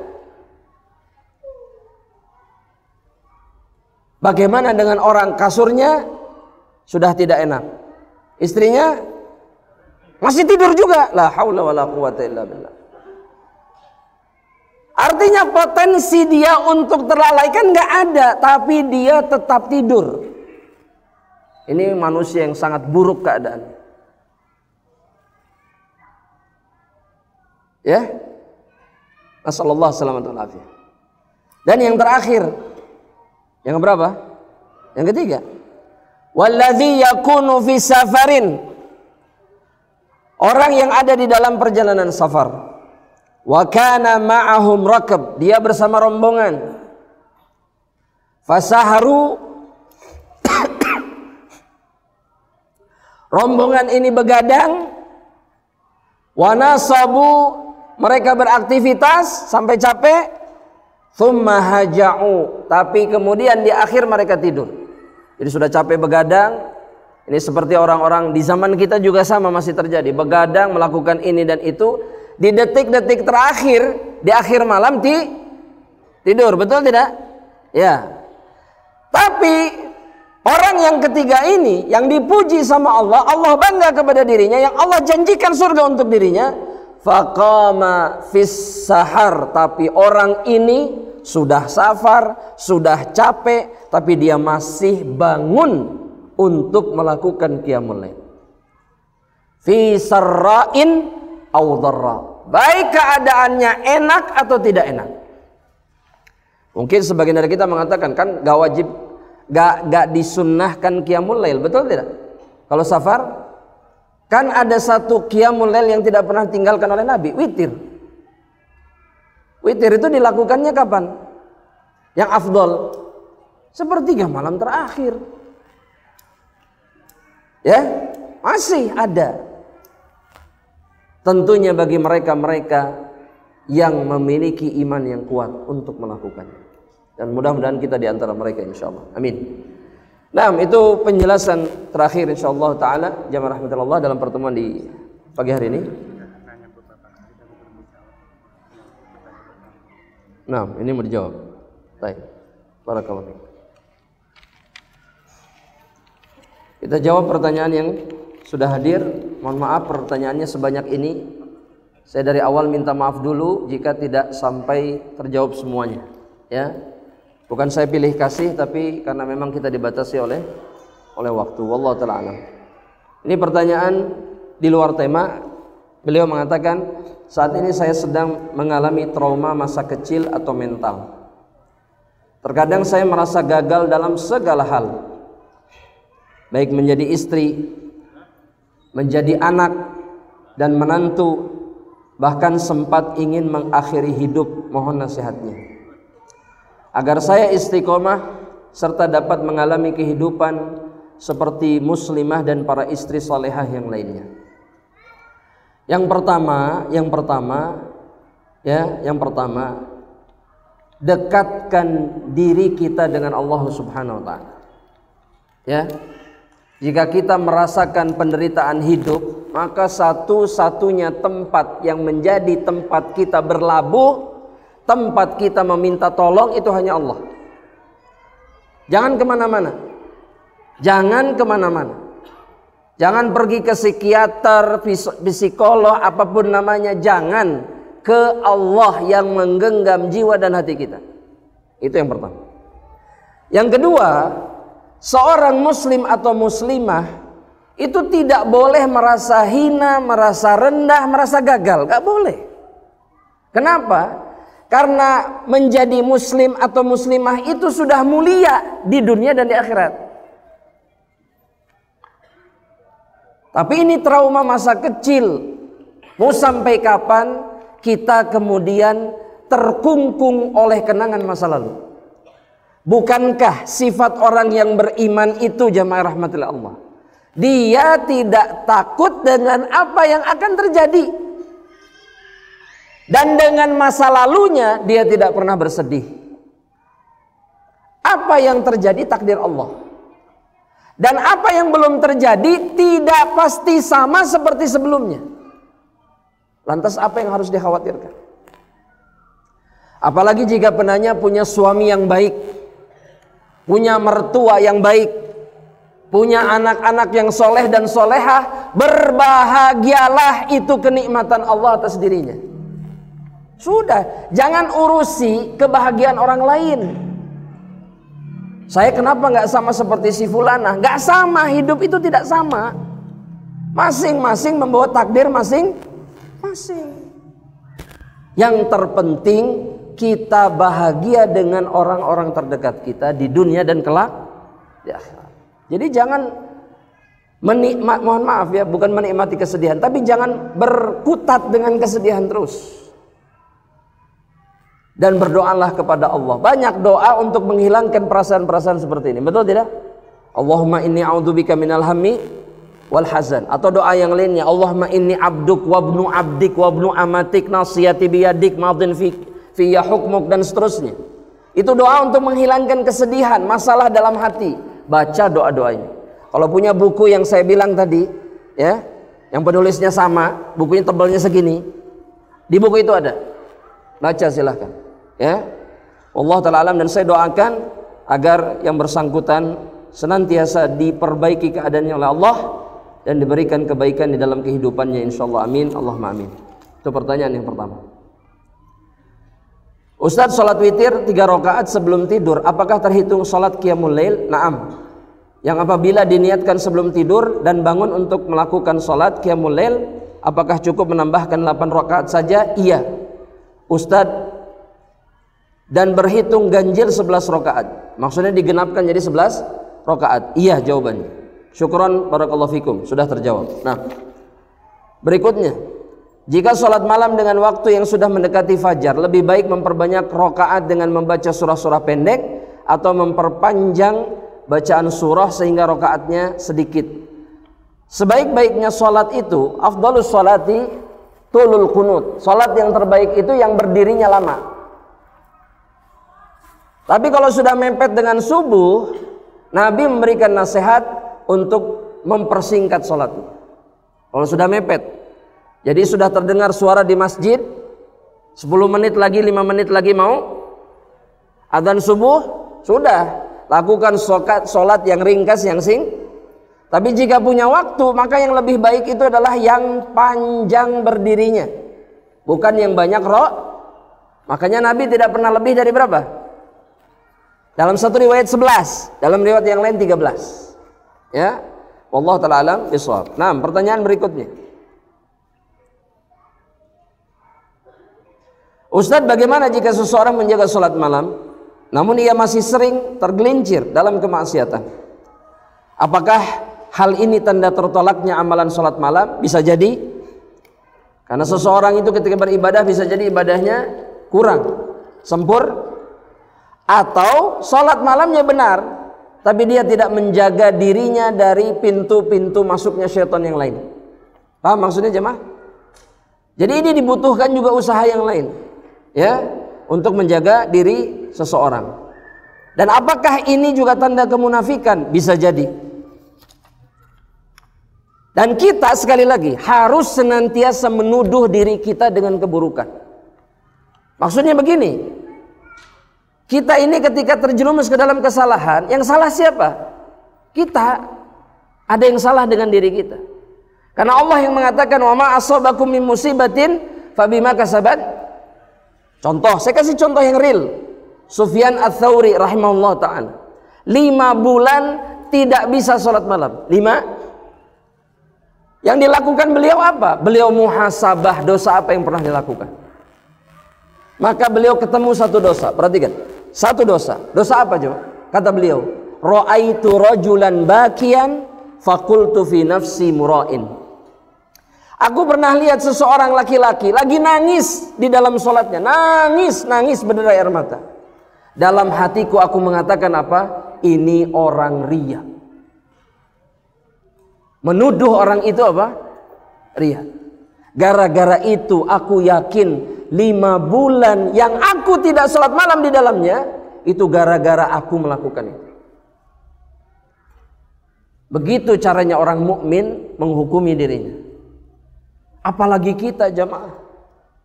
Speaker 2: Bagaimana dengan orang kasurnya sudah tidak enak, istrinya masih tidur juga? La haula wala quwata illa billah. Artinya potensi dia untuk terlalaikan nggak ada, tapi dia tetap tidur. Ini manusia yang sangat buruk keadaan. Ya, nasallallahu alaihi wasallam. Dan yang terakhir, yang berapa? Yang ketiga, walladzi yakunu fi safarin, orang yang ada di dalam perjalanan safar, wa kana ma'ahum rakab, dia bersama rombongan, fasaharu, rombongan ini begadang, wa nasabu, mereka beraktivitas sampai capek, thumma haja'u, tapi kemudian di akhir mereka tidur. Jadi sudah capek begadang. Ini seperti orang-orang di zaman kita juga sama, masih terjadi begadang, melakukan ini dan itu, di detik-detik terakhir di akhir malam tidur, betul tidak? Ya. Tapi orang yang ketiga ini yang dipuji sama Allah, Allah bangga kepada dirinya, yang Allah janjikan surga untuk dirinya, faqama fis sahar, tapi orang ini sudah safar, sudah capek, tapi dia masih bangun untuk melakukan qiyamul lail. Fi sarra'in aw dharra, baik keadaannya enak atau tidak enak. Mungkin sebagian dari kita mengatakan, kan gak wajib, gak disunnahkan qiyamul lail, betul tidak? Kalau safar, kan ada satu qiyamul lail yang tidak pernah tinggalkan oleh Nabi, witir. Witir itu dilakukannya kapan? Yang afdol, sepertiga malam terakhir. Ya, masih ada. Tentunya bagi mereka-mereka yang memiliki iman yang kuat untuk melakukannya. Dan mudah-mudahan kita di antara mereka insyaallah. Amin. Nah, itu penjelasan terakhir insyaallah taala jamaah rahmatullah dalam pertemuan di pagi hari ini. Nah, ini mau dijawab. Baik. Barakallahu fiik. Kita jawab pertanyaan yang sudah hadir. Mohon maaf pertanyaannya sebanyak ini. Saya dari awal minta maaf dulu jika tidak sampai terjawab semuanya. Ya. Bukan saya pilih kasih, tapi karena memang kita dibatasi oleh waktu. Wallahu taala alam. Ini pertanyaan di luar tema. Beliau mengatakan, saat ini saya sedang mengalami trauma masa kecil atau mental. Terkadang saya merasa gagal dalam segala hal, baik menjadi istri, menjadi anak dan menantu, bahkan sempat ingin mengakhiri hidup. Mohon nasihatnya agar saya istiqomah serta dapat mengalami kehidupan seperti muslimah dan para istri salehah yang lainnya. Yang pertama, dekatkan diri kita dengan Allah Subhanahu wa taala. Ya. Jika kita merasakan penderitaan hidup, maka satu-satunya tempat yang menjadi tempat kita berlabuh, tempat kita meminta tolong, itu hanya Allah. Jangan kemana-mana. Jangan pergi ke psikiater, psikolog, apapun namanya. Jangan, ke Allah yang menggenggam jiwa dan hati kita. Itu yang pertama. Yang kedua, seorang muslim atau muslimah itu tidak boleh merasa hina, merasa rendah, merasa gagal. Gak boleh. Kenapa? Karena menjadi muslim atau muslimah itu sudah mulia di dunia dan di akhirat. Tapi ini trauma masa kecil. Mau sampai kapan kita kemudian terkungkung oleh kenangan masa lalu? Bukankah sifat orang yang beriman itu, jamaah rahmatillah Allah, dia tidak takut dengan apa yang akan terjadi, dan dengan masa lalunya dia tidak pernah bersedih. Apa yang terjadi takdir Allah, dan apa yang belum terjadi tidak pasti sama seperti sebelumnya. Lantas apa yang harus dikhawatirkan? Apalagi jika penanya punya suami yang baik, punya mertua yang baik, punya anak-anak yang soleh dan solehah, berbahagialah, itu kenikmatan Allah atas dirinya. Sudah, jangan urusi kebahagiaan orang lain. Saya kenapa nggak sama seperti si fulana? Nggak sama, hidup itu tidak sama. Masing-masing membawa takdir masing-masing. Yang terpenting kita bahagia dengan orang-orang terdekat kita di dunia dan kelak di akhirat. Jadi jangan mohon maaf ya, bukan menikmati kesedihan, tapi jangan berkutat dengan kesedihan terus. Dan berdoalah kepada Allah. Banyak doa untuk menghilangkan perasaan-perasaan seperti ini. Betul tidak? Allahumma inni a'udzubika minal hammi wal hazan. Atau doa yang lainnya, Allahumma inni abduk wabnu abdik wabnu amatik nasiyati biyadik madin fiyya hukmuk, dan seterusnya. Itu doa untuk menghilangkan kesedihan, masalah dalam hati. Baca doa-doa ini. Kalau punya buku yang saya bilang tadi, ya, yang penulisnya sama, bukunya tebalnya segini, di buku itu ada. Baca silahkan, ya. Allah Ta'ala alam, dan saya doakan agar yang bersangkutan senantiasa diperbaiki keadaannya oleh Allah dan diberikan kebaikan di dalam kehidupannya, insyaallah, amin, Allahumma amin. Itu pertanyaan yang pertama. Ustadz, sholat witir 3 rakaat sebelum tidur, apakah terhitung sholat qiyamul lail? Naam. Yang apabila diniatkan sebelum tidur dan bangun untuk melakukan sholat qiyamul lail, apakah cukup menambahkan 8 rakaat saja? Iya Ustadz, dan berhitung ganjil 11 rakaat. Maksudnya digenapkan jadi 11 rakaat. Iya jawabannya. Syukron barakallahu fikum, sudah terjawab. Nah, berikutnya, jika sholat malam dengan waktu yang sudah mendekati fajar, lebih baik memperbanyak rakaat dengan membaca surah-surah pendek atau memperpanjang bacaan surah sehingga rakaatnya sedikit. Sebaik-baiknya sholat itu, afdalus sholati tulul kunut. Sholat yang terbaik itu yang berdirinya lama. Tapi kalau sudah mepet dengan subuh, Nabi memberikan nasihat untuk mempersingkat sholatnya. Kalau sudah mepet, jadi sudah terdengar suara di masjid, 10 menit lagi, 5 menit lagi mau adzan subuh, sudah lakukan sholat yang ringkas, yang Tapi jika punya waktu, maka yang lebih baik itu adalah yang panjang berdirinya, bukan yang banyak Makanya Nabi tidak pernah lebih dari berapa? Dalam satu riwayat 11, dalam riwayat yang lain 13. Ya, wallahu ta'ala alam bishawab. Nah, pertanyaan berikutnya. Ustadz, bagaimana jika seseorang menjaga sholat malam, namun ia masih sering tergelincir dalam kemaksiatan? Apakah hal ini tanda tertolaknya amalan sholat malam? Bisa jadi, karena seseorang itu ketika beribadah bisa jadi ibadahnya kurang sempurna, atau sholat malamnya benar, tapi dia tidak menjaga dirinya dari pintu-pintu masuknya syaitan yang lain. Paham maksudnya jemaah? Jadi ini dibutuhkan juga usaha yang lain, ya, untuk menjaga diri seseorang. Dan apakah ini juga tanda kemunafikan? Bisa jadi. Dan kita sekali lagi harus senantiasa menuduh diri kita dengan keburukan. Maksudnya begini, kita ini ketika terjerumus ke dalam kesalahan, yang salah siapa? Kita. Ada yang salah dengan diri kita. Karena Allah yang mengatakan, wa ma asabakum min musibatin fabima kasabat. Contoh, saya kasih contoh yang real. Sufyan Ats-Tsauri rahimahullah ta'ala, 5 bulan tidak bisa sholat malam. 5. Yang dilakukan beliau apa? Beliau muhasabah, dosa apa yang pernah dilakukan. Maka beliau ketemu satu dosa. Perhatikan, satu dosa. Dosa apa coba? Kata beliau, ra'aitu rajulan bakian faqultu fi nafsi mura'in. Aku pernah lihat seseorang laki-laki lagi nangis di dalam sholatnya. Nangis berderai air mata. Dalam hatiku aku mengatakan apa? Ini orang riya. Menuduh orang itu apa? Riya. Gara-gara itu aku yakin 5 bulan yang aku tidak sholat malam di dalamnya, itu gara-gara aku melakukan itu. Begitu caranya orang mukmin menghukumi dirinya. Apalagi kita jamaah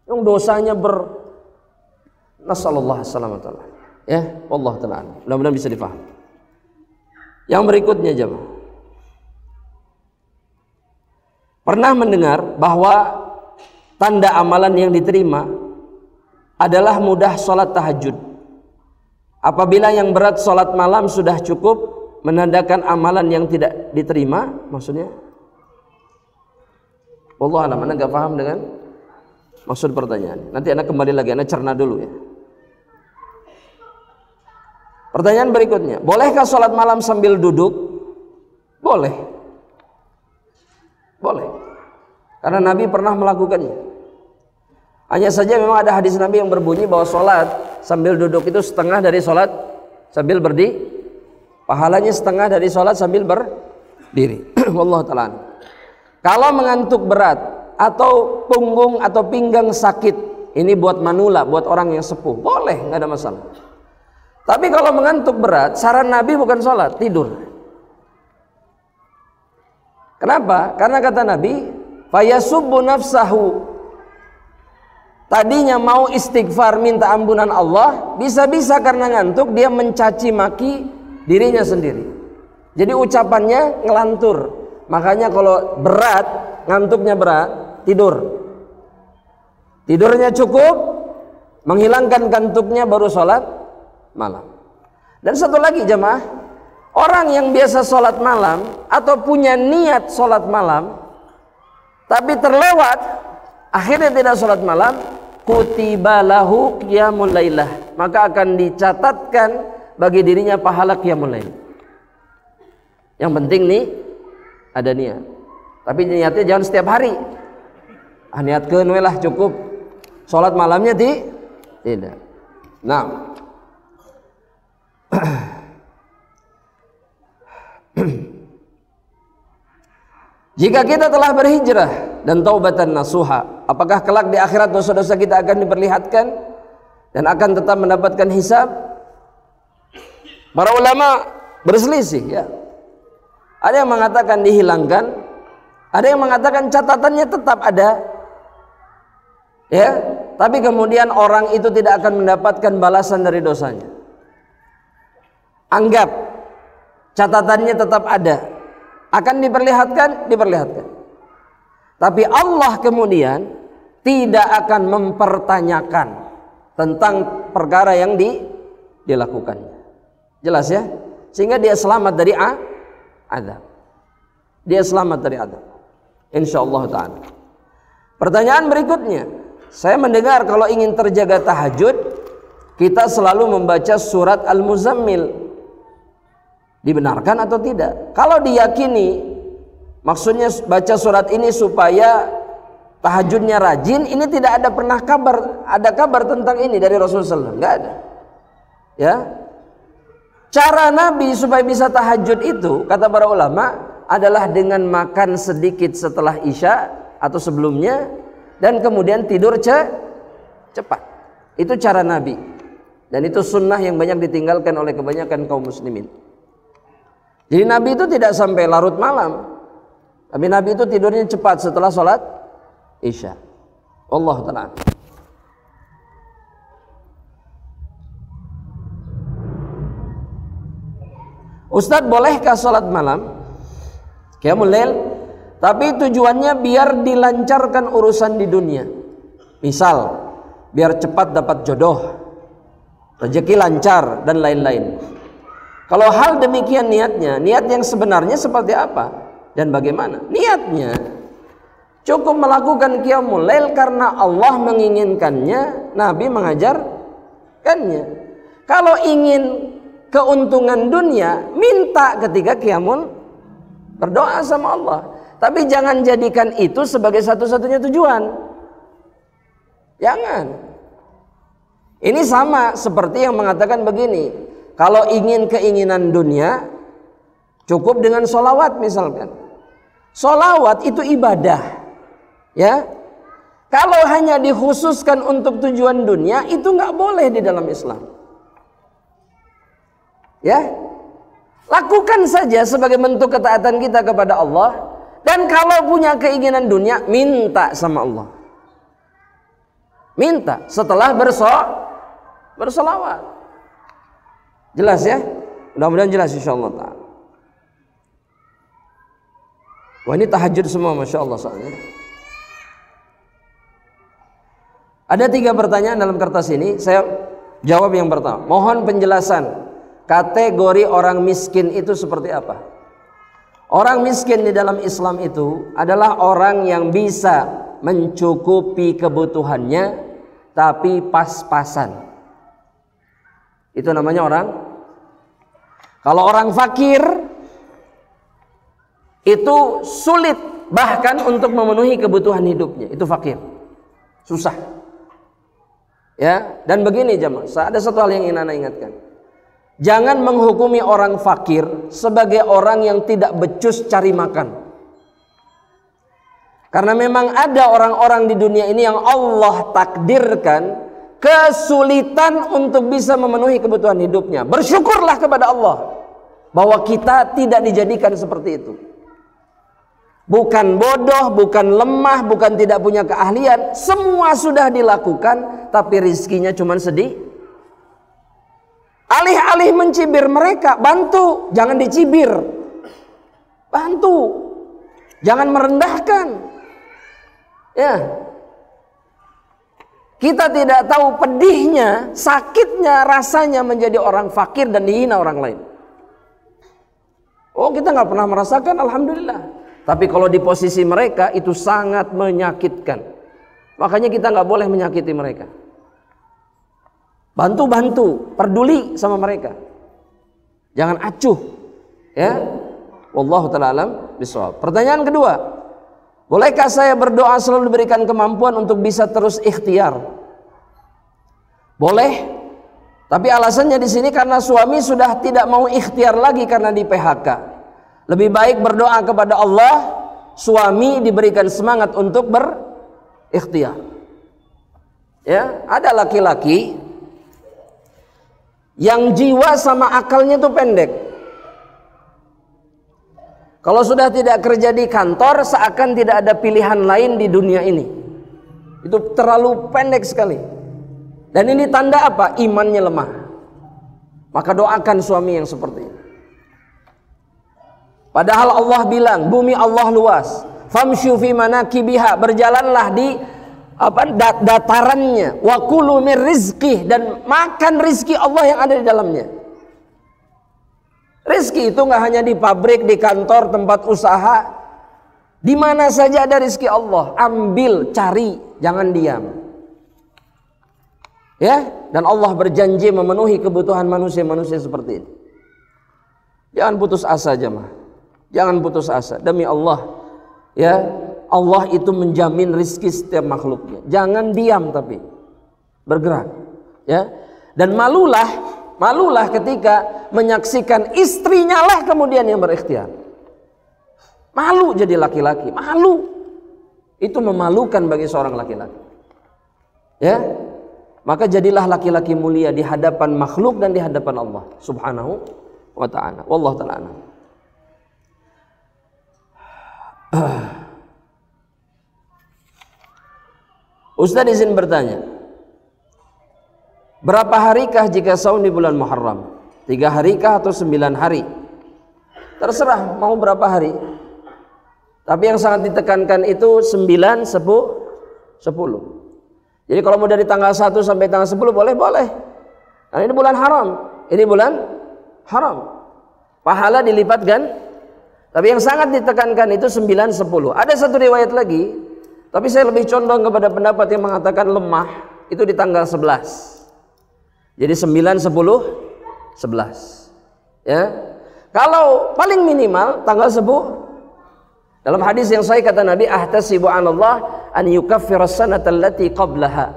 Speaker 2: yang dosanya nasallallahu alaihi wasallam. Ya, wallahu ta'ala. Mudah-mudahan bisa difahami. Yang berikutnya jemaah, pernah mendengar bahwa tanda amalan yang diterima adalah mudah sholat tahajud. Apabila yang berat sholat malam sudah cukup menandakan amalan yang tidak diterima, maksudnya? Wallahu a'lam, Anda nggak paham dengan maksud pertanyaan. Nanti Anda kembali lagi, Anda cerna dulu ya. Pertanyaan berikutnya, bolehkah sholat malam sambil duduk? Boleh. Boleh. Karena Nabi pernah melakukannya. Hanya saja memang ada hadis Nabi yang berbunyi bahwa sholat sambil duduk itu setengah dari sholat sambil berdiri. Pahalanya setengah dari sholat sambil berdiri. Wallahu ta'ala. Kalau mengantuk berat atau punggung atau pinggang sakit, ini buat manula, buat orang yang sepuh, boleh, nggak ada masalah. Tapi kalau mengantuk berat, saran Nabi bukan sholat, tidur. Kenapa? Karena kata Nabi, fayasubbu nafsahu. Tadinya mau istighfar minta ampunan Allah, bisa-bisa karena ngantuk dia mencaci maki dirinya sendiri. Jadi ucapannya ngelantur. Makanya kalau berat, ngantuknya berat, tidur. Tidurnya cukup, menghilangkan kantuknya baru sholat malam. Dan satu lagi jemaah, orang yang biasa sholat malam atau punya niat sholat malam tapi terlewat, akhirnya tidak sholat malam, kutiba lahu qiyamul lailah, maka akan dicatatkan bagi dirinya pahala qiyamul lail. Yang penting nih ada niat. Tapi niatnya jangan setiap hari. Niatkeun we lah cukup. Salat malamnya tidak. Nah. Jika kita telah berhijrah dan taubatan nasuha, apakah kelak di akhirat dosa-dosa kita akan diperlihatkan dan akan tetap mendapatkan hisab? Para ulama berselisih ya. Ada yang mengatakan dihilangkan, ada yang mengatakan catatannya tetap ada. Ya, tapi kemudian orang itu tidak akan mendapatkan balasan dari dosanya. Anggap catatannya tetap ada. Akan diperlihatkan, diperlihatkan. Tapi Allah kemudian tidak akan mempertanyakan tentang perkara yang dilakukannya. Jelas ya? Sehingga dia selamat dari azab. Dia selamat dari azab. Insyaallah ta'ala. Pertanyaan berikutnya, saya mendengar kalau ingin terjaga tahajud, kita selalu membaca surat Al-Muzammil. Dibenarkan atau tidak? Kalau diyakini, maksudnya baca surat ini supaya tahajudnya rajin, ini tidak ada pernah ada kabar tentang ini dari Rasulullah SAW. Nggak ada. Ya. Cara Nabi supaya bisa tahajud itu, kata para ulama, adalah dengan makan sedikit setelah Isya atau sebelumnya, dan kemudian tidur cepat. Itu cara Nabi. Dan itu sunnah yang banyak ditinggalkan oleh kebanyakan kaum muslimin. Jadi Nabi itu tidak sampai larut malam. Tapi Nabi itu tidurnya cepat setelah sholat Isya. Allah Ta'ala. Ustadz, bolehkah sholat malam qiyamul lail tapi tujuannya biar dilancarkan urusan di dunia? Misal, biar cepat dapat jodoh, rezeki lancar dan lain-lain. Kalau hal demikian niatnya, niat yang sebenarnya seperti apa dan bagaimana? Niatnya cukup melakukan qiyamul lail karena Allah menginginkannya, Nabi mengajarkannya. Kalau ingin keuntungan dunia, minta ketika qiyamul, berdoa sama Allah. Tapi jangan jadikan itu sebagai satu-satunya tujuan. Jangan. Ini sama seperti yang mengatakan begini, kalau ingin keinginan dunia, cukup dengan sholawat misalkan. Sholawat itu ibadah. Ya. Kalau hanya dikhususkan untuk tujuan dunia, itu nggak boleh di dalam Islam. Ya. Lakukan saja sebagai bentuk ketaatan kita kepada Allah. Dan kalau punya keinginan dunia, minta sama Allah. Minta setelah bersolawat. Jelas ya? Mudah-mudahan jelas insyaallah ta'ala. Wah, ini tahajud semua, Masya Allah soalnya. Ada 3 pertanyaan dalam kertas ini. Saya jawab yang pertama. Mohon penjelasan kategori orang miskin itu seperti apa. Orang miskin di dalam Islam itu adalah orang yang bisa mencukupi kebutuhannya tapi pas-pasan. Itu namanya orang. Kalau orang fakir itu sulit bahkan untuk memenuhi kebutuhan hidupnya. Itu fakir. Susah. Ya, dan begini jemaah, ada satu hal yang ingin Anda ingatkan. Jangan menghukumi orang fakir sebagai orang yang tidak becus cari makan. Karena memang ada orang-orang di dunia ini yang Allah takdirkan kesulitan untuk bisa memenuhi kebutuhan hidupnya. Bersyukurlah kepada Allah bahwa kita tidak dijadikan seperti itu. Bukan bodoh, bukan lemah, bukan tidak punya keahlian. Semua sudah dilakukan, tapi rizkinya cuma sedih. Alih-alih mencibir mereka, bantu, jangan dicibir. Bantu, jangan merendahkan. Ya. Kita tidak tahu pedihnya, sakitnya, rasanya menjadi orang fakir dan dihina orang lain. Oh, kita nggak pernah merasakan, alhamdulillah. Tapi kalau di posisi mereka itu sangat menyakitkan. Makanya kita nggak boleh menyakiti mereka. Bantu-bantu, peduli sama mereka. Jangan acuh. Ya. Wallahu ta'ala alam bishawab. Pertanyaan kedua. Bolehkah saya berdoa selalu diberikan kemampuan untuk bisa terus ikhtiar? Boleh. Tapi alasannya di sini karena suami sudah tidak mau ikhtiar lagi karena di PHK. Lebih baik berdoa kepada Allah, suami diberikan semangat untuk berikhtiar. Ya, ada laki-laki yang jiwa sama akalnya tuh pendek. Kalau sudah tidak kerja di kantor, seakan tidak ada pilihan lain di dunia ini. Itu terlalu pendek sekali. Dan ini tanda apa? Imannya lemah. Maka doakan suami yang seperti ini. Padahal Allah bilang, bumi Allah luas. Famshu fi manakibiha, berjalanlah di datarannya, wa kulu min rizqih, dan makan rizki Allah yang ada di dalamnya. Rizki itu nggak hanya di pabrik, di kantor, tempat usaha, di mana saja ada rizki Allah. Ambil, cari, jangan diam. Ya, dan Allah berjanji memenuhi kebutuhan manusia-manusia seperti ini. Jangan putus asa jemaah. Jangan putus asa, demi Allah. Ya, Allah itu menjamin rizki setiap makhluknya. Jangan diam tapi bergerak. Ya. Dan malulah ketika menyaksikan istrinya lah kemudian yang berikhtiar. Malu jadi laki-laki, malu. Itu memalukan bagi seorang laki-laki. Ya. Maka jadilah laki-laki mulia di hadapan makhluk dan di hadapan Allah Subhanahu wa ta'ala. Wallahu ta'ala. Ustaz izin bertanya, berapa harikah jika saum di bulan Muharram? 3 harikah atau 9 hari? Terserah mau berapa hari. Tapi yang sangat ditekankan itu 9, 10. Jadi kalau mau dari tanggal 1 sampai tanggal 10 boleh. Karena ini bulan haram. Ini bulan haram. Pahala dilipat kan? Tapi yang sangat ditekankan itu 9, 10. Ada satu riwayat lagi. Tapi saya lebih condong kepada pendapat yang mengatakan lemah itu di tanggal 11. Jadi 9, 10, 11. Ya. Kalau paling minimal tanggal 10. Dalam hadis yang sahih kata Nabi, ahtasibu 'ala Allah an yukaffira as-sanata allati qablaha.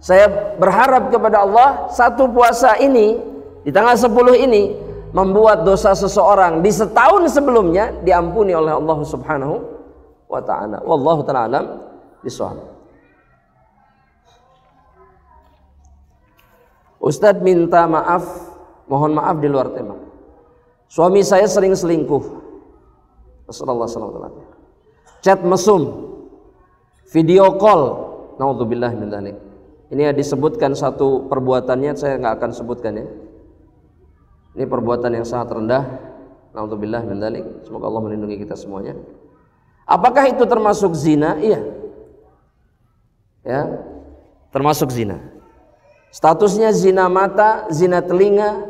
Speaker 2: Saya berharap kepada Allah satu puasa ini di tanggal 10 ini membuat dosa seseorang di setahun sebelumnya diampuni oleh Allah Subhanahu wa ta'ala. Wallahu ta'ala alam bishawab. Ustadz minta maaf, mohon maaf di luar tema. Suami saya sering selingkuh. Rasulullah SAW. Chat mesum, video call. Naudzubillah min dzalik. Ini disebutkan satu perbuatannya, saya nggak akan sebutkan ya. Ini perbuatan yang sangat rendah. Naudzubillah min dzalik. Semoga Allah melindungi kita semuanya. Apakah itu termasuk zina? Iya. Ya, termasuk zina. Statusnya zina mata, zina telinga,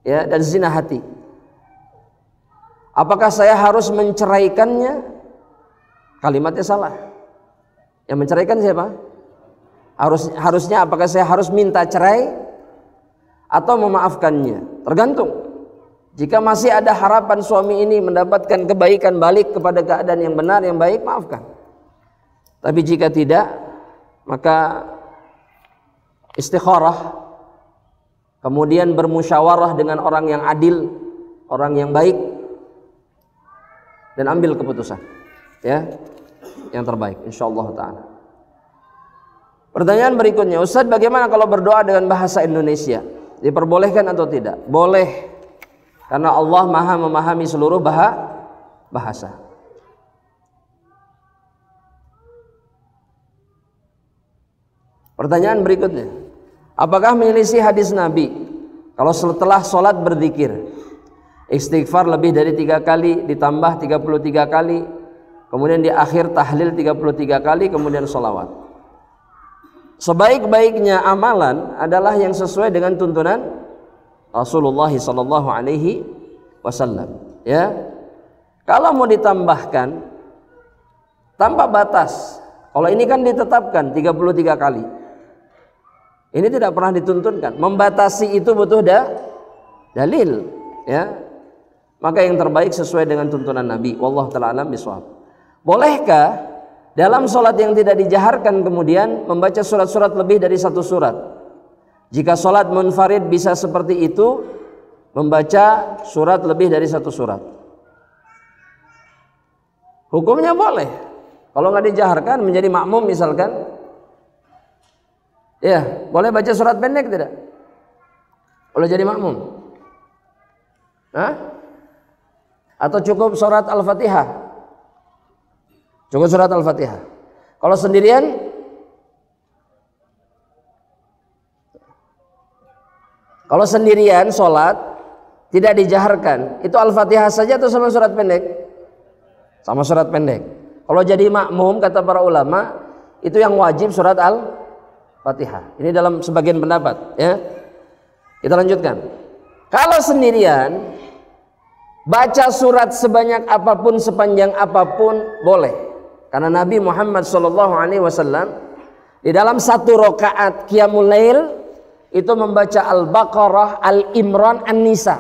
Speaker 2: ya, dan zina hati. Apakah saya harus menceraikannya? Kalimatnya salah. Yang menceraikan siapa? Harusnya apakah saya harus minta cerai atau memaafkannya? Tergantung. Jika masih ada harapan suami ini mendapatkan kebaikan balik kepada keadaan yang benar, yang baik, maafkan. Tapi jika tidak, maka istikharah, kemudian bermusyawarah dengan orang yang adil, orang yang baik, dan ambil keputusan, ya, yang terbaik, insyaallah taala. Pertanyaan berikutnya, Ustaz, bagaimana kalau berdoa dengan bahasa Indonesia? Diperbolehkan atau tidak? Boleh, karena Allah Maha memahami seluruh bahasa. Pertanyaan berikutnya, apakah menyelisih hadis Nabi kalau setelah sholat berzikir istighfar lebih dari 3 kali ditambah 33 kali, kemudian di akhir tahlil 33 kali, kemudian sholawat? Sebaik-baiknya amalan adalah yang sesuai dengan tuntunan Rasulullah sallallahu alaihi wasallam, ya. Kalau mau ditambahkan tanpa batas, kalau ini kan ditetapkan 33 kali. Ini tidak pernah dituntunkan. Membatasi itu butuh dalil, ya. Maka yang terbaik sesuai dengan tuntunan Nabi. Wallahu ta'ala alam bishawab. Bolehkah dalam sholat yang tidak dijaharkan kemudian membaca surat-surat lebih dari 1 surat? Jika sholat munfarid bisa seperti itu, membaca surat lebih dari 1 surat. Hukumnya boleh. Kalau nggak dijaharkan menjadi makmum misalkan, ya boleh baca surat pendek tidak? Boleh jadi makmum? Hah? Atau cukup surat Al-Fatihah? Cukup surat Al-Fatihah. Kalau sendirian, sholat tidak dijaharkan, itu Al-Fatihah saja atau sama surat pendek? Sama surat pendek. Kalau jadi makmum, kata para ulama, itu yang wajib surat Al-Fatihah. Ini dalam sebagian pendapat, ya. Kita lanjutkan. Kalau sendirian, baca surat sebanyak apapun, sepanjang apapun boleh. Karena Nabi Muhammad SAW di dalam 1 rakaat Qiyamul Lail itu membaca Al-Baqarah, Al-Imran, An-Nisa.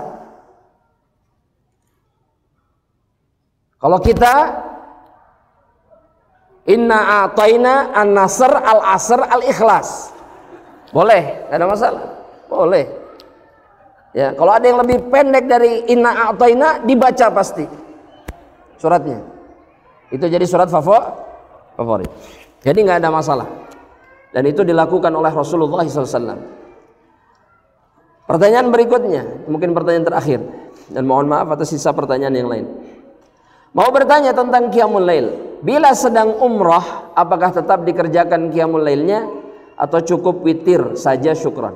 Speaker 2: Kalau kita Inna a'tayna An-Nasr, Al-Asr, Al-Ikhlas, boleh, tidak ada masalah, boleh. Ya, kalau ada yang lebih pendek dari Inna a'tayna, dibaca pasti suratnya. Itu jadi surat favorit. Jadi nggak ada masalah. Dan itu dilakukan oleh Rasulullah SAW. Pertanyaan berikutnya, mungkin pertanyaan terakhir, dan mohon maaf atas sisa pertanyaan yang lain. Mau bertanya tentang Qiyamul Lail. Bila sedang umrah, apakah tetap dikerjakan Qiyamul Lailnya atau cukup witir saja syukran?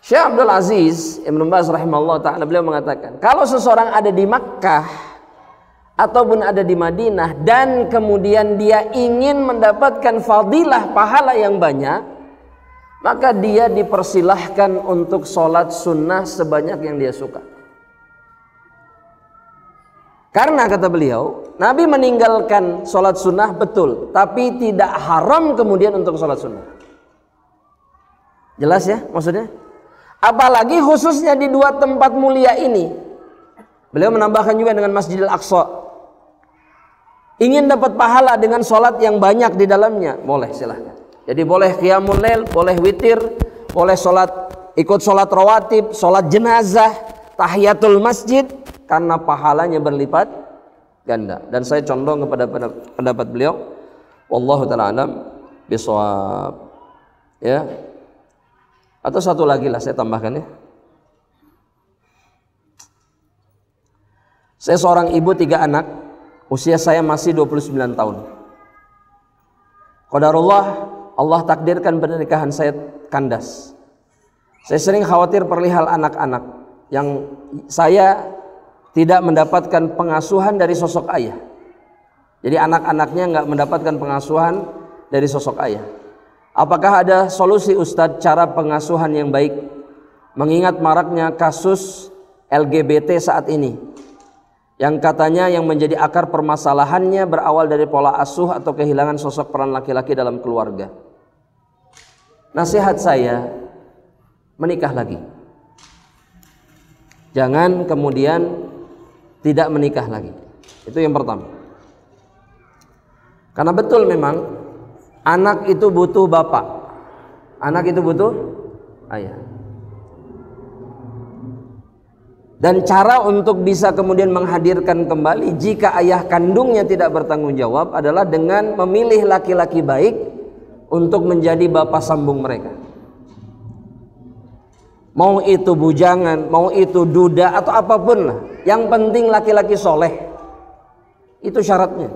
Speaker 2: Syekh Abdul Aziz Ibn Baz rahimahullah ta'ala, beliau mengatakan, kalau seseorang ada di Makkah ataupun ada di Madinah dan kemudian dia ingin mendapatkan fadilah pahala yang banyak, maka dia dipersilahkan untuk sholat sunnah sebanyak yang dia suka. Karena kata beliau, Nabi meninggalkan sholat sunnah betul, tapi tidak haram kemudian untuk sholat sunnah. Jelas ya maksudnya? Apalagi khususnya di 2 tempat mulia ini. Beliau menambahkan juga dengan Masjidil Aqsa. Ingin dapat pahala dengan sholat yang banyak di dalamnya, boleh, silahkan. Jadi boleh Qiyamul Lail, boleh witir, boleh sholat, ikut sholat rawatib, sholat jenazah, tahiyatul masjid, karena pahalanya berlipat ganda. Dan saya condong kepada pendapat beliau, wallahu ta'ala alam bishawab, ya. Atau satu lagi lah saya tambahkan, ya. Saya seorang ibu 3 anak. Usia saya masih 29 tahun. Qadarullah, Allah takdirkan pernikahan saya kandas. Saya sering khawatir perihal anak-anak yang saya tidak mendapatkan pengasuhan dari sosok ayah. Jadi anak-anaknya nggak mendapatkan pengasuhan dari sosok ayah. Apakah ada solusi Ustadz cara pengasuhan yang baik mengingat maraknya kasus LGBT saat ini yang katanya yang menjadi akar permasalahannya berawal dari pola asuh atau kehilangan sosok peran laki-laki dalam keluarga? Nasihat saya, menikah lagi. Jangan kemudian tidak menikah lagi. Itu yang pertama. Karena betul memang anak itu butuh bapak, anak itu butuh ayah. Dan cara untuk bisa kemudian menghadirkan kembali jika ayah kandungnya tidak bertanggung jawab adalah dengan memilih laki-laki baik untuk menjadi bapak sambung mereka. Mau itu bujangan, mau itu duda atau apapun lah, yang penting laki-laki soleh. Itu syaratnya.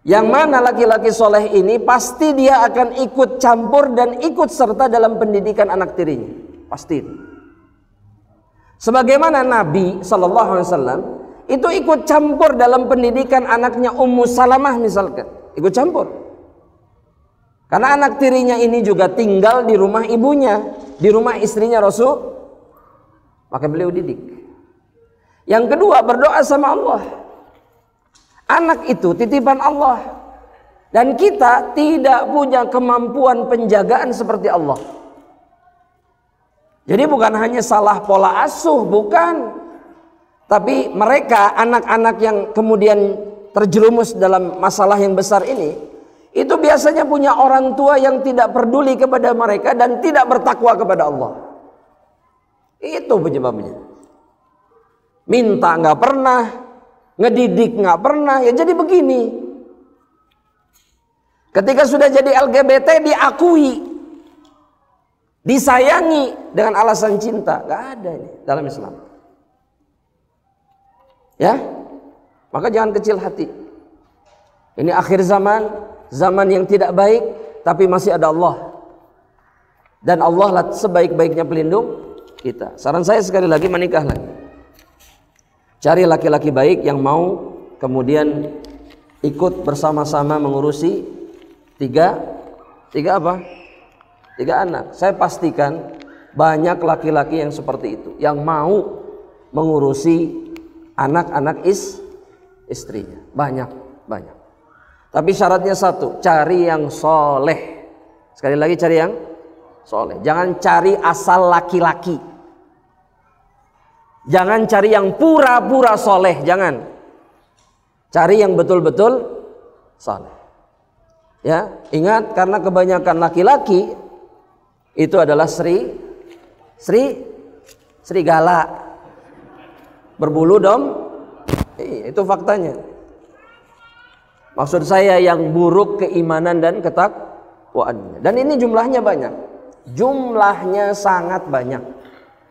Speaker 2: Yang mana laki-laki soleh ini pasti dia akan ikut campur dan ikut serta dalam pendidikan anak tirinya, pasti. Sebagaimana Nabi SAW itu ikut campur dalam pendidikan anaknya Ummu Salamah misalkan, ikut campur. Karena anak tirinya ini juga tinggal di rumah ibunya, di rumah istrinya Rasul, maka beliau didik. Yang kedua, berdoa sama Allah. Anak itu titipan Allah dan kita tidak punya kemampuan penjagaan seperti Allah. Jadi bukan hanya salah pola asuh, bukan, tapi mereka anak-anak yang kemudian terjerumus dalam masalah yang besar ini, itu biasanya punya orang tua yang tidak peduli kepada mereka dan tidak bertakwa kepada Allah. Itu penyebabnya. Minta nggak pernah, ngedidik nggak pernah, ya jadi begini. Ketika sudah jadi LGBT diakui, disayangi dengan alasan cinta, nggak ada ini dalam Islam. Ya, maka jangan kecil hati. Ini akhir zaman, zaman yang tidak baik, tapi masih ada Allah. Dan Allah lah sebaik-baiknya pelindung kita. Saran saya sekali lagi, menikah lagi. Cari laki-laki baik yang mau kemudian ikut bersama-sama mengurusi tiga anak. Saya pastikan banyak laki-laki yang seperti itu, yang mau mengurusi anak-anak istrinya. Banyak. Tapi syaratnya satu, cari yang soleh. Sekali lagi, cari yang soleh. Jangan cari asal laki-laki. Jangan cari yang pura-pura soleh, jangan. Cari yang betul-betul soleh. Ya, ingat, karena kebanyakan laki-laki itu adalah serigala berbulu itu faktanya. Maksud saya yang buruk keimanan dan ketakwaannya. Dan ini jumlahnya banyak. Jumlahnya sangat banyak.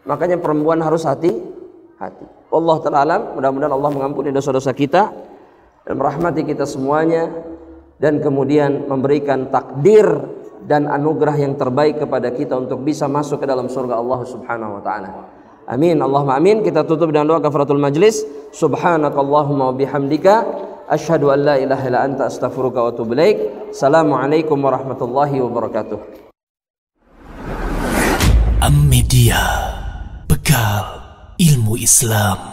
Speaker 2: Makanya perempuan harus hati-hati. Allah Ta'ala, mudah-mudahan Allah mengampuni dosa-dosa kita dan merahmati kita semuanya, dan kemudian memberikan takdir dan anugerah yang terbaik kepada kita untuk bisa masuk ke dalam surga Allah Subhanahu wa taala. Amin, Allahumma amin. Kita tutup dengan doa kafaratul majlis. Subhanakallahumma wa bihamdika asyhadu an la ilaha illa anta astaghfiruka wa atubu ilaik. Assalamualaikum warahmatullahi wabarakatuh.
Speaker 1: Am Media, bekal ilmu Islam.